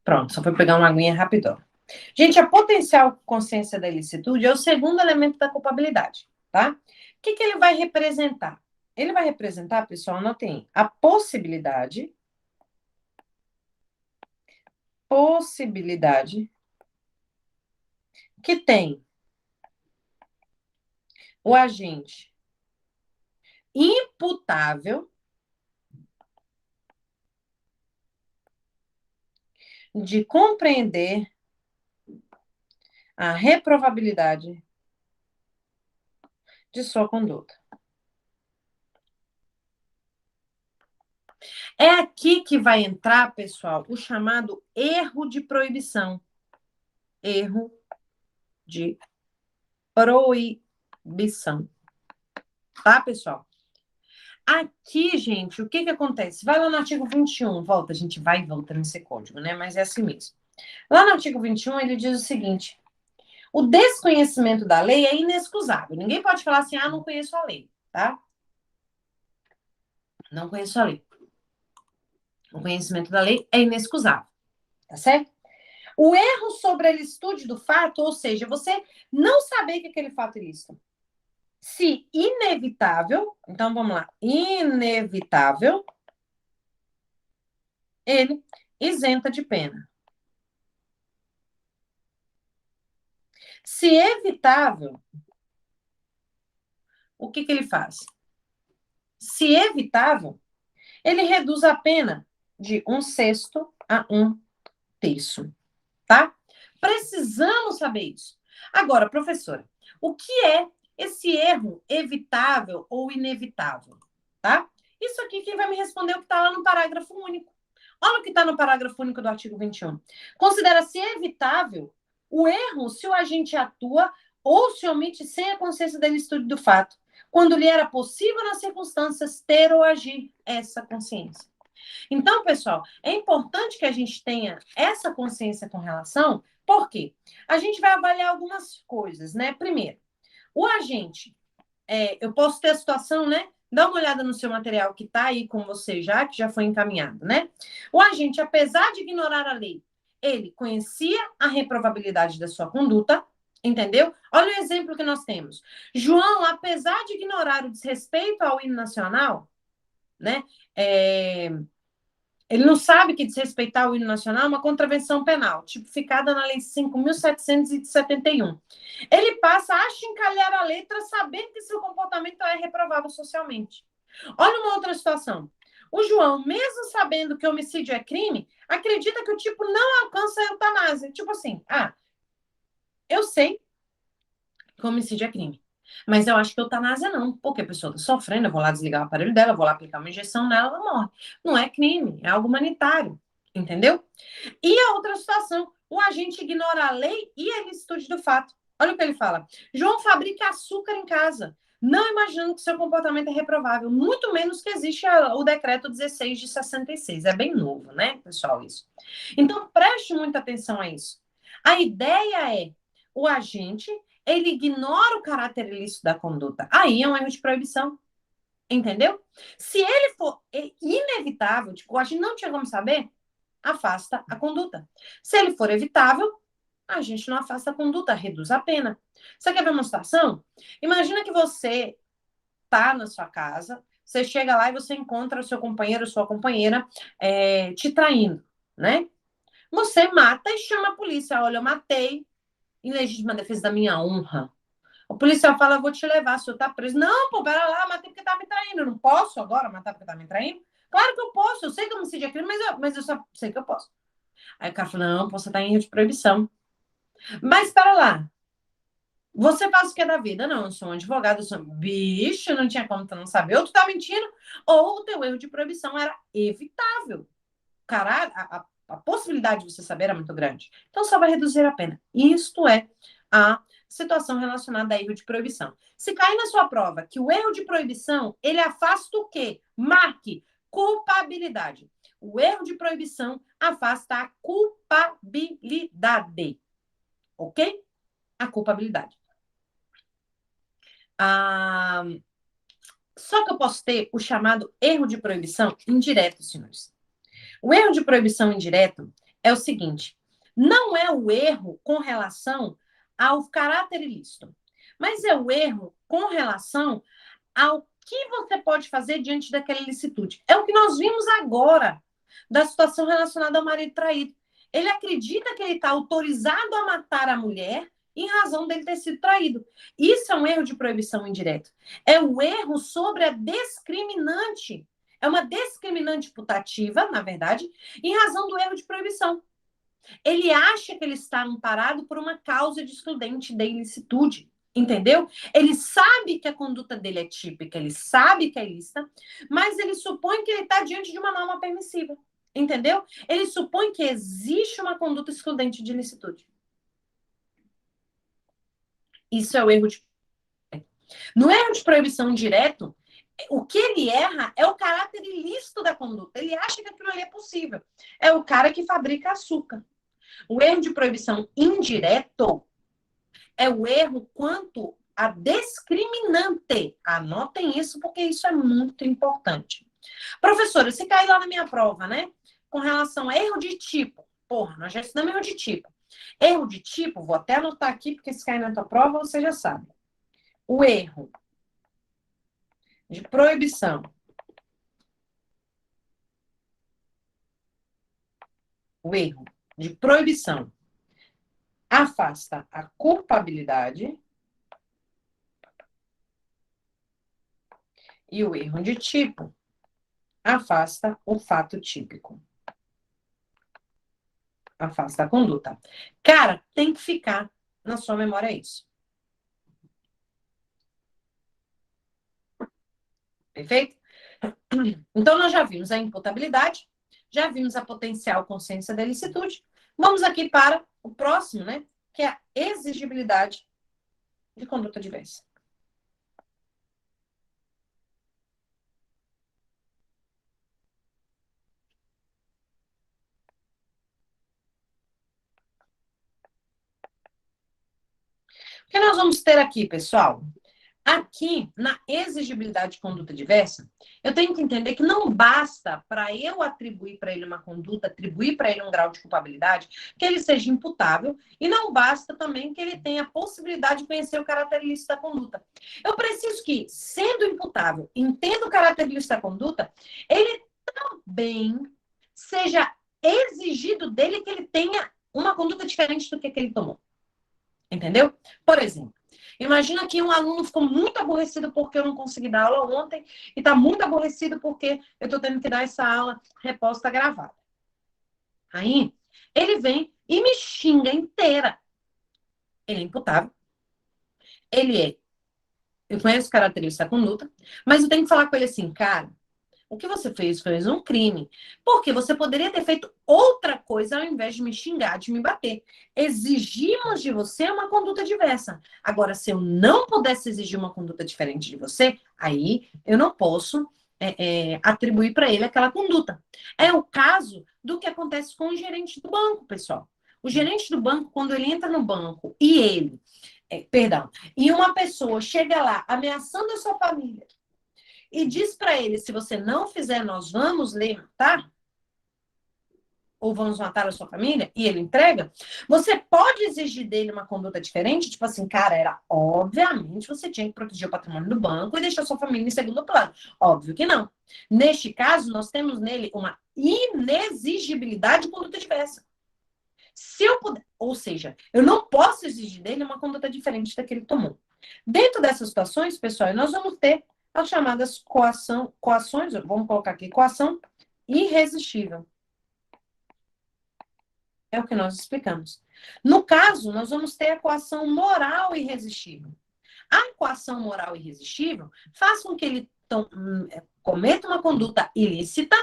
Pronto, só foi pegar uma aguinha rapidão. Gente, a potencial consciência da ilicitude é o segundo elemento da culpabilidade, tá? O que ele vai representar? Ele vai representar, pessoal, anotem, a possibilidade que tem o agente imputável de compreender a reprovabilidade de sua conduta. É aqui que vai entrar, pessoal, o chamado erro de proibição. Erro de proibição. Tá, pessoal? Aqui, gente, o que acontece? Vai lá no artigo 21, volta, a gente vai e volta nesse código, né? Mas é assim mesmo. Lá no artigo 21, ele diz o seguinte: o desconhecimento da lei é inexcusável. Ninguém pode falar assim, ah, não conheço a lei, tá? Não conheço a lei. O conhecimento da lei é inexcusável, tá certo? O erro sobre a licitude do fato, ou seja, você não saber que aquele fato é ilícito, se inevitável, então vamos lá, inevitável, ele isenta de pena. Se evitável, o que ele faz? Se evitável, ele reduz a pena de 1/6 a 1/3, tá? Precisamos saber isso. Agora, professora, o que é esse erro evitável ou inevitável, tá? Isso aqui quem vai me responder é o que está lá no parágrafo único. Olha o que está no parágrafo único do artigo 21. Considera-se evitável o erro se o agente atua ou se omite sem a consciência da ilicitude do fato, quando lhe era possível nas circunstâncias ter ou agir essa consciência. Então, pessoal, é importante que a gente tenha essa consciência com relação, porque a gente vai avaliar algumas coisas, né? Primeiro, o agente, eu posso ter a situação, né? Dá uma olhada no seu material que está aí com você já, que já foi encaminhado, né? O agente, apesar de ignorar a lei, ele conhecia a reprovabilidade da sua conduta, entendeu? Olha o exemplo que nós temos. João, apesar de ignorar o desrespeito ao hino nacional, né? Ele não sabe que desrespeitar o hino nacional é uma contravenção penal, tipificada na Lei 5.771. Ele passa a achincalhar a letra sabendo que seu comportamento é reprovável socialmente. Olha uma outra situação. O João, mesmo sabendo que homicídio é crime, acredita que o tipo não alcança a eutanásia. Tipo assim, eu sei que homicídio é crime, mas eu acho que eutanásia não, porque a pessoa está sofrendo, eu vou lá desligar o aparelho dela, eu vou lá aplicar uma injeção nela, ela morre. Não é crime, é algo humanitário, entendeu? E a outra situação, o agente ignora a lei e a ilicitude do fato. Olha o que ele fala. João fabrica açúcar em casa, não imaginando que seu comportamento é reprovável, muito menos que existe o decreto 16 de 66. É bem novo, né, pessoal, isso. Então, preste muita atenção a isso. A ideia é, o agente, ele ignora o caráter ilícito da conduta. Aí é um erro de proibição. Entendeu? Se ele for inevitável, tipo, a gente não tinha como saber, afasta a conduta. Se ele for evitável, a gente não afasta a conduta, reduz a pena. Você quer ver uma situação? Imagina que você tá na sua casa, você chega lá e você encontra o seu companheiro, sua companheira te traindo, né? Você mata e chama a polícia. Olha, eu matei em legítima defesa da minha honra. O policial fala, vou te levar, o senhor tá preso. Não, pô, pera lá, matei porque tá me traindo. Eu não posso agora matar porque tá me traindo? Claro que eu posso, eu sei que homicídio é crime, mas eu só sei que eu posso. Aí o cara fala, não, você tá em erro de proibição. Mas para lá, você faz o que é da vida? Não, eu sou um advogado, eu sou... Bicho, não tinha como tu não saber. Ou tu tá mentindo, ou o teu erro de proibição era evitável. Caralho, a possibilidade de você saber era muito grande. Então, só vai reduzir a pena. Isto é a situação relacionada a erro de proibição. Se cair na sua prova que o erro de proibição, ele afasta o quê? Marque culpabilidade. O erro de proibição afasta a culpabilidade. Ok? A culpabilidade. Só que eu posso ter o chamado erro de proibição indireto, senhores. O erro de proibição indireto é o seguinte: não é o erro com relação ao caráter ilícito, mas é o erro com relação ao que você pode fazer diante daquela ilicitude. É o que nós vimos agora da situação relacionada ao marido traído. Ele acredita que ele está autorizado a matar a mulher em razão dele ter sido traído. Isso é um erro de proibição indireto. É o erro sobre a discriminante. É uma discriminante putativa, na verdade, em razão do erro de proibição. Ele acha que ele está amparado por uma causa de excludente da ilicitude. Entendeu? Ele sabe que a conduta dele é típica, ele sabe que é ilícita, mas ele supõe que ele está diante de uma norma permissiva. Entendeu? Ele supõe que existe uma conduta excludente de ilicitude. Isso é o erro de. No erro de proibição indireto, o que ele erra é o caráter ilícito da conduta. Ele acha que aquilo ali é possível. É o cara que fabrica açúcar. O erro de proibição indireto é o erro quanto a discriminante. Anotem isso, porque isso é muito importante. Professora, se cair lá na minha prova, né? Com relação a erro de tipo. Porra, nós já estudamos erro de tipo. Erro de tipo, vou até anotar aqui, porque se cair na tua prova, você já sabe. O erro de proibição. O erro de proibição afasta a culpabilidade e o erro de tipo afasta o fato típico. Afasta a conduta. Cara, tem que ficar na sua memória isso. Perfeito? Então, nós já vimos a imputabilidade, já vimos a potencial consciência da ilicitude. Vamos aqui para o próximo, né? Que é a exigibilidade de conduta diversa. O que nós vamos ter aqui, pessoal? Aqui, na exigibilidade de conduta diversa, eu tenho que entender que não basta para eu atribuir para ele uma conduta, atribuir para ele um grau de culpabilidade, que ele seja imputável, e não basta também que ele tenha a possibilidade de conhecer o caráter ilícito da conduta. Eu preciso que, sendo imputável, entenda o caráter ilícito da conduta, ele também seja exigido dele que ele tenha uma conduta diferente do que ele tomou. Entendeu? Por exemplo, Imagina que um aluno ficou muito aborrecido porque eu não consegui dar aula ontem e está muito aborrecido porque eu estou tendo que dar essa aula reposta gravada. Aí, ele vem e me xinga inteira. Ele é imputável. Ele é. Eu conheço características da conduta, mas eu tenho que falar com ele assim, cara, o que você fez um crime. Porque você poderia ter feito outra coisa ao invés de me xingar, de me bater. Exigimos de você uma conduta diversa. Agora, se eu não pudesse exigir uma conduta diferente de você, aí eu não posso atribuir para ele aquela conduta. É o caso do que acontece com o gerente do banco, pessoal. O gerente do banco, quando ele entra no banco e ele, e uma pessoa chega lá ameaçando a sua família, e diz para ele, se você não fizer, nós vamos lhe matar, ou vamos matar a sua família, e ele entrega, você pode exigir dele uma conduta diferente, tipo assim, cara, era obviamente você tinha que proteger o patrimônio do banco e deixar sua família em segundo plano. Óbvio que não. Neste caso, nós temos nele uma inexigibilidade de conduta diversa. Se eu puder, ou seja, eu não posso exigir dele uma conduta diferente da que ele tomou. Dentro dessas situações, pessoal, nós vamos ter as chamadas coações, vamos colocar aqui, coação irresistível. É o que nós explicamos. No caso, nós vamos ter a coação moral irresistível. A coação moral irresistível faz com que ele cometa uma conduta ilícita,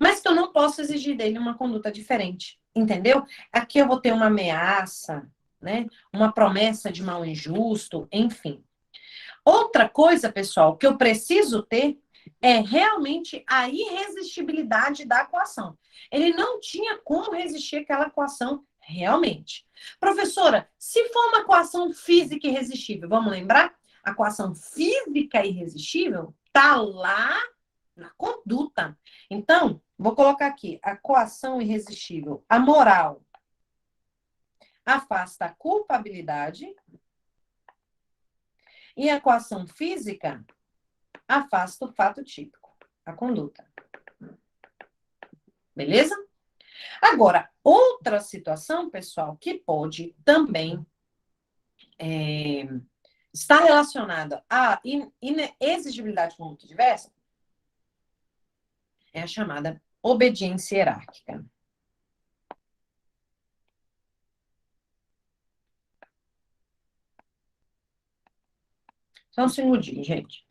mas que eu não posso exigir dele uma conduta diferente. Entendeu? Aqui eu vou ter uma ameaça, né? Uma promessa de mal injusto, enfim. Outra coisa, pessoal, que eu preciso ter é realmente a irresistibilidade da coação. Ele não tinha como resistir àquela coação realmente. Professora, se for uma coação física irresistível, vamos lembrar? A coação física irresistível está lá na conduta. Então, vou colocar aqui a coação irresistível, a moral afasta a culpabilidade e a coação física afasta o fato típico, a conduta. Beleza? Agora, outra situação, pessoal, que pode também estar relacionada à inexigibilidade de conduta diversa é a chamada obediência hierárquica. Só um segundinho, gente.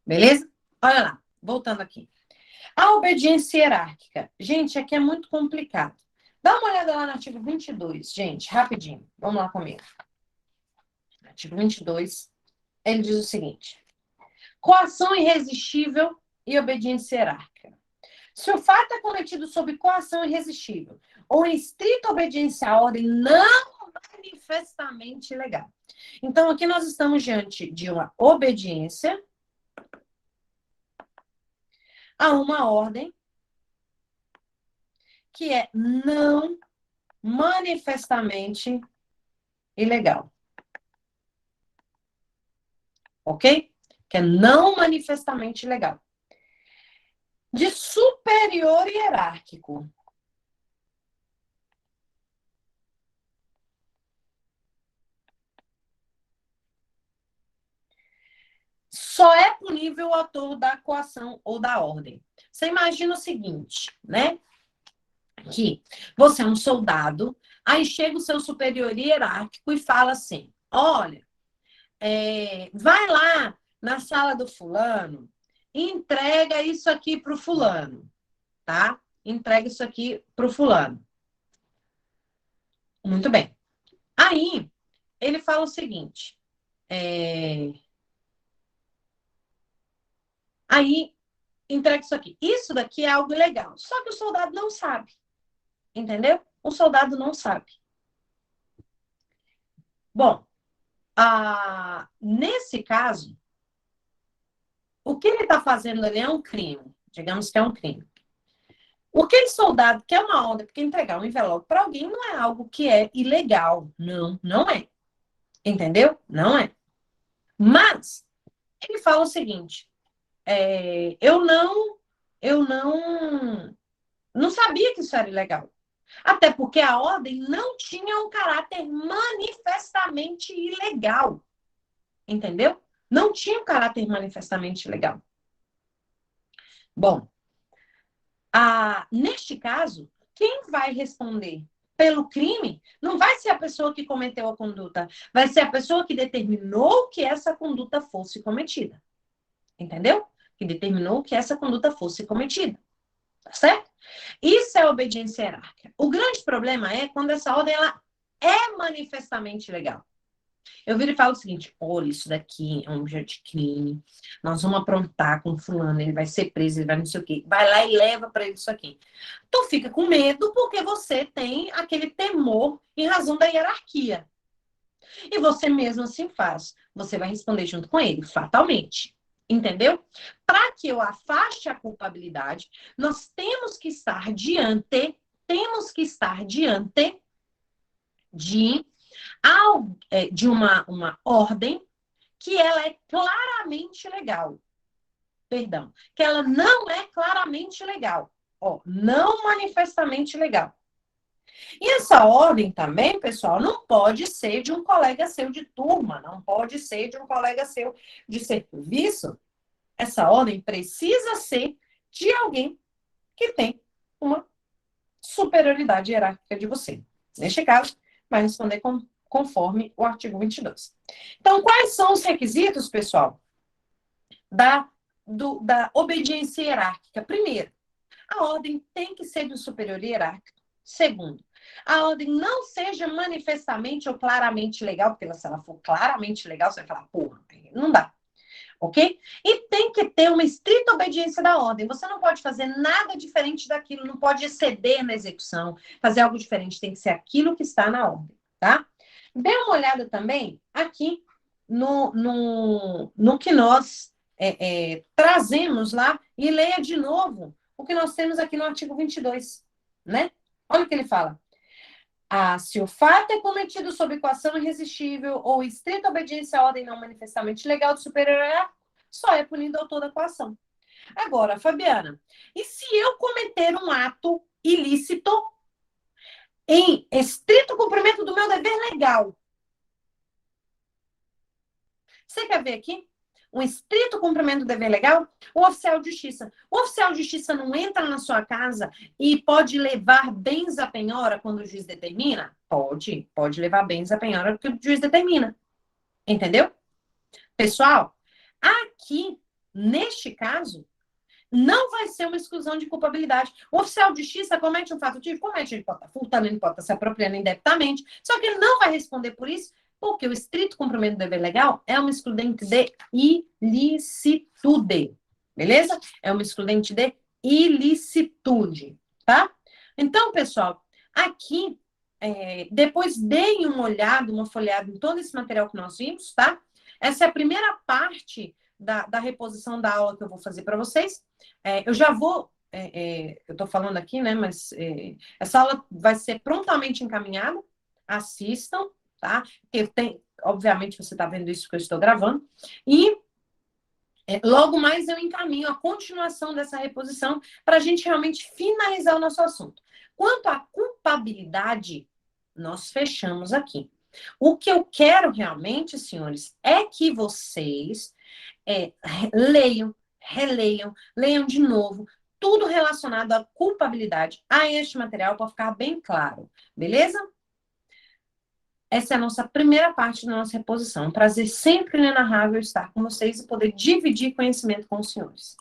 Beleza? Olha lá, voltando aqui. A obediência hierárquica. Gente, aqui é muito complicado. Dá uma olhada lá no artigo 22, gente, rapidinho. Vamos lá comigo. Artigo 22, ele diz o seguinte: coação irresistível e obediência hierárquica. Se o fato é cometido sob coação irresistível ou em estrita obediência à ordem não manifestamente ilegal. Então, aqui nós estamos diante de uma obediência a uma ordem que é não manifestamente ilegal. Ok? Que é não manifestamente ilegal. De superior hierárquico. Só é punível o autor da coação ou da ordem. Você imagina o seguinte, né? Que você é um soldado, aí chega o seu superior hierárquico e fala assim: olha, vai lá na sala do fulano e entrega isso aqui para o fulano. tá? Entrega isso aqui pro fulano. Muito bem. Aí, ele fala o seguinte. Aí, entrega isso aqui. Isso daqui é algo legal. Só que o soldado não sabe. Entendeu? O soldado não sabe. Bom, nesse caso, o que ele está fazendo ali é um crime. Digamos que é um crime. O que esse soldado quer uma ordem, porque entregar um envelope para alguém não é algo que é ilegal. Não, não é. Entendeu? Não é. Mas, ele fala o seguinte, eu não sabia que isso era ilegal. Até porque a ordem não tinha um caráter manifestamente ilegal. Entendeu? Não tinha um caráter manifestamente ilegal. Bom, neste caso, quem vai responder pelo crime não vai ser a pessoa que cometeu a conduta, vai ser a pessoa que determinou que essa conduta fosse cometida. Entendeu? Que determinou que essa conduta fosse cometida. Tá certo? Isso é obediência hierárquica. O grande problema é quando essa ordem ela é manifestamente ilegal. Eu viro e falo o seguinte, olha, isso daqui é um objeto de crime, nós vamos aprontar com fulano, ele vai ser preso, ele vai não sei o quê. Vai lá e leva para ele isso aqui. Tu fica com medo porque você tem aquele temor em razão da hierarquia. E você mesmo assim faz. Você vai responder junto com ele, fatalmente. Entendeu? Para que eu afaste a culpabilidade, nós temos que estar diante de uma ordem que ela é claramente legal. Perdão, que ela não é claramente legal. Ó, não manifestamente legal. E essa ordem também, pessoal, não pode ser de um colega seu de turma, não pode ser de um colega seu de serviço. Essa ordem precisa ser de alguém que tem uma superioridade hierárquica de você. Neste caso, vai responder conforme o artigo 22. Então, quais são os requisitos, pessoal, da obediência hierárquica? Primeiro, a ordem tem que ser do superior hierárquico. Segundo, a ordem não seja manifestamente ou claramente legal, porque se ela for claramente legal, você vai falar, porra, não dá. Ok? E tem que ter uma estrita obediência da ordem. Você não pode fazer nada diferente daquilo, não pode exceder na execução, fazer algo diferente, tem que ser aquilo que está na ordem, tá? Dê uma olhada também aqui no que nós trazemos lá e leia de novo o que nós temos aqui no artigo 22, né? Olha o que ele fala. Se o fato é cometido sob coação irresistível ou estrita obediência à ordem não manifestamente legal do superior, só é punido o autor da coação. Agora, Fabiana, e se eu cometer um ato ilícito em estrito cumprimento do meu dever legal? Você quer ver aqui? Um estrito cumprimento do dever legal? O oficial de justiça. O oficial de justiça não entra na sua casa e pode levar bens à penhora quando o juiz determina? Pode levar bens à penhora porque o juiz determina. Entendeu? Pessoal, aqui, neste caso, não vai ser uma exclusão de culpabilidade. O oficial de justiça comete um fato ativo? Comete, ele pode estar furtando, ele pode estar se apropriando indebitamente, só que ele não vai responder por isso, porque o estrito cumprimento do dever legal é uma excludente de ilicitude, beleza? É uma excludente de ilicitude, tá? Então, pessoal, aqui, depois deem uma olhada, uma folheada em todo esse material que nós vimos, tá? Essa é a primeira parte da reposição da aula que eu vou fazer para vocês. Eu já vou, eu estou falando aqui, né, mas essa aula vai ser prontamente encaminhada, assistam, tá? Porque obviamente você está vendo isso que eu estou gravando, e logo mais eu encaminho a continuação dessa reposição para a gente realmente finalizar o nosso assunto. Quanto à culpabilidade, nós fechamos aqui. O que eu quero realmente, senhores, é que vocês leiam, releiam, leiam de novo, tudo relacionado à culpabilidade, a este material, para ficar bem claro, beleza? Essa é a nossa primeira parte da nossa reposição. Um prazer sempre inenarrável estar com vocês e poder dividir conhecimento com os senhores.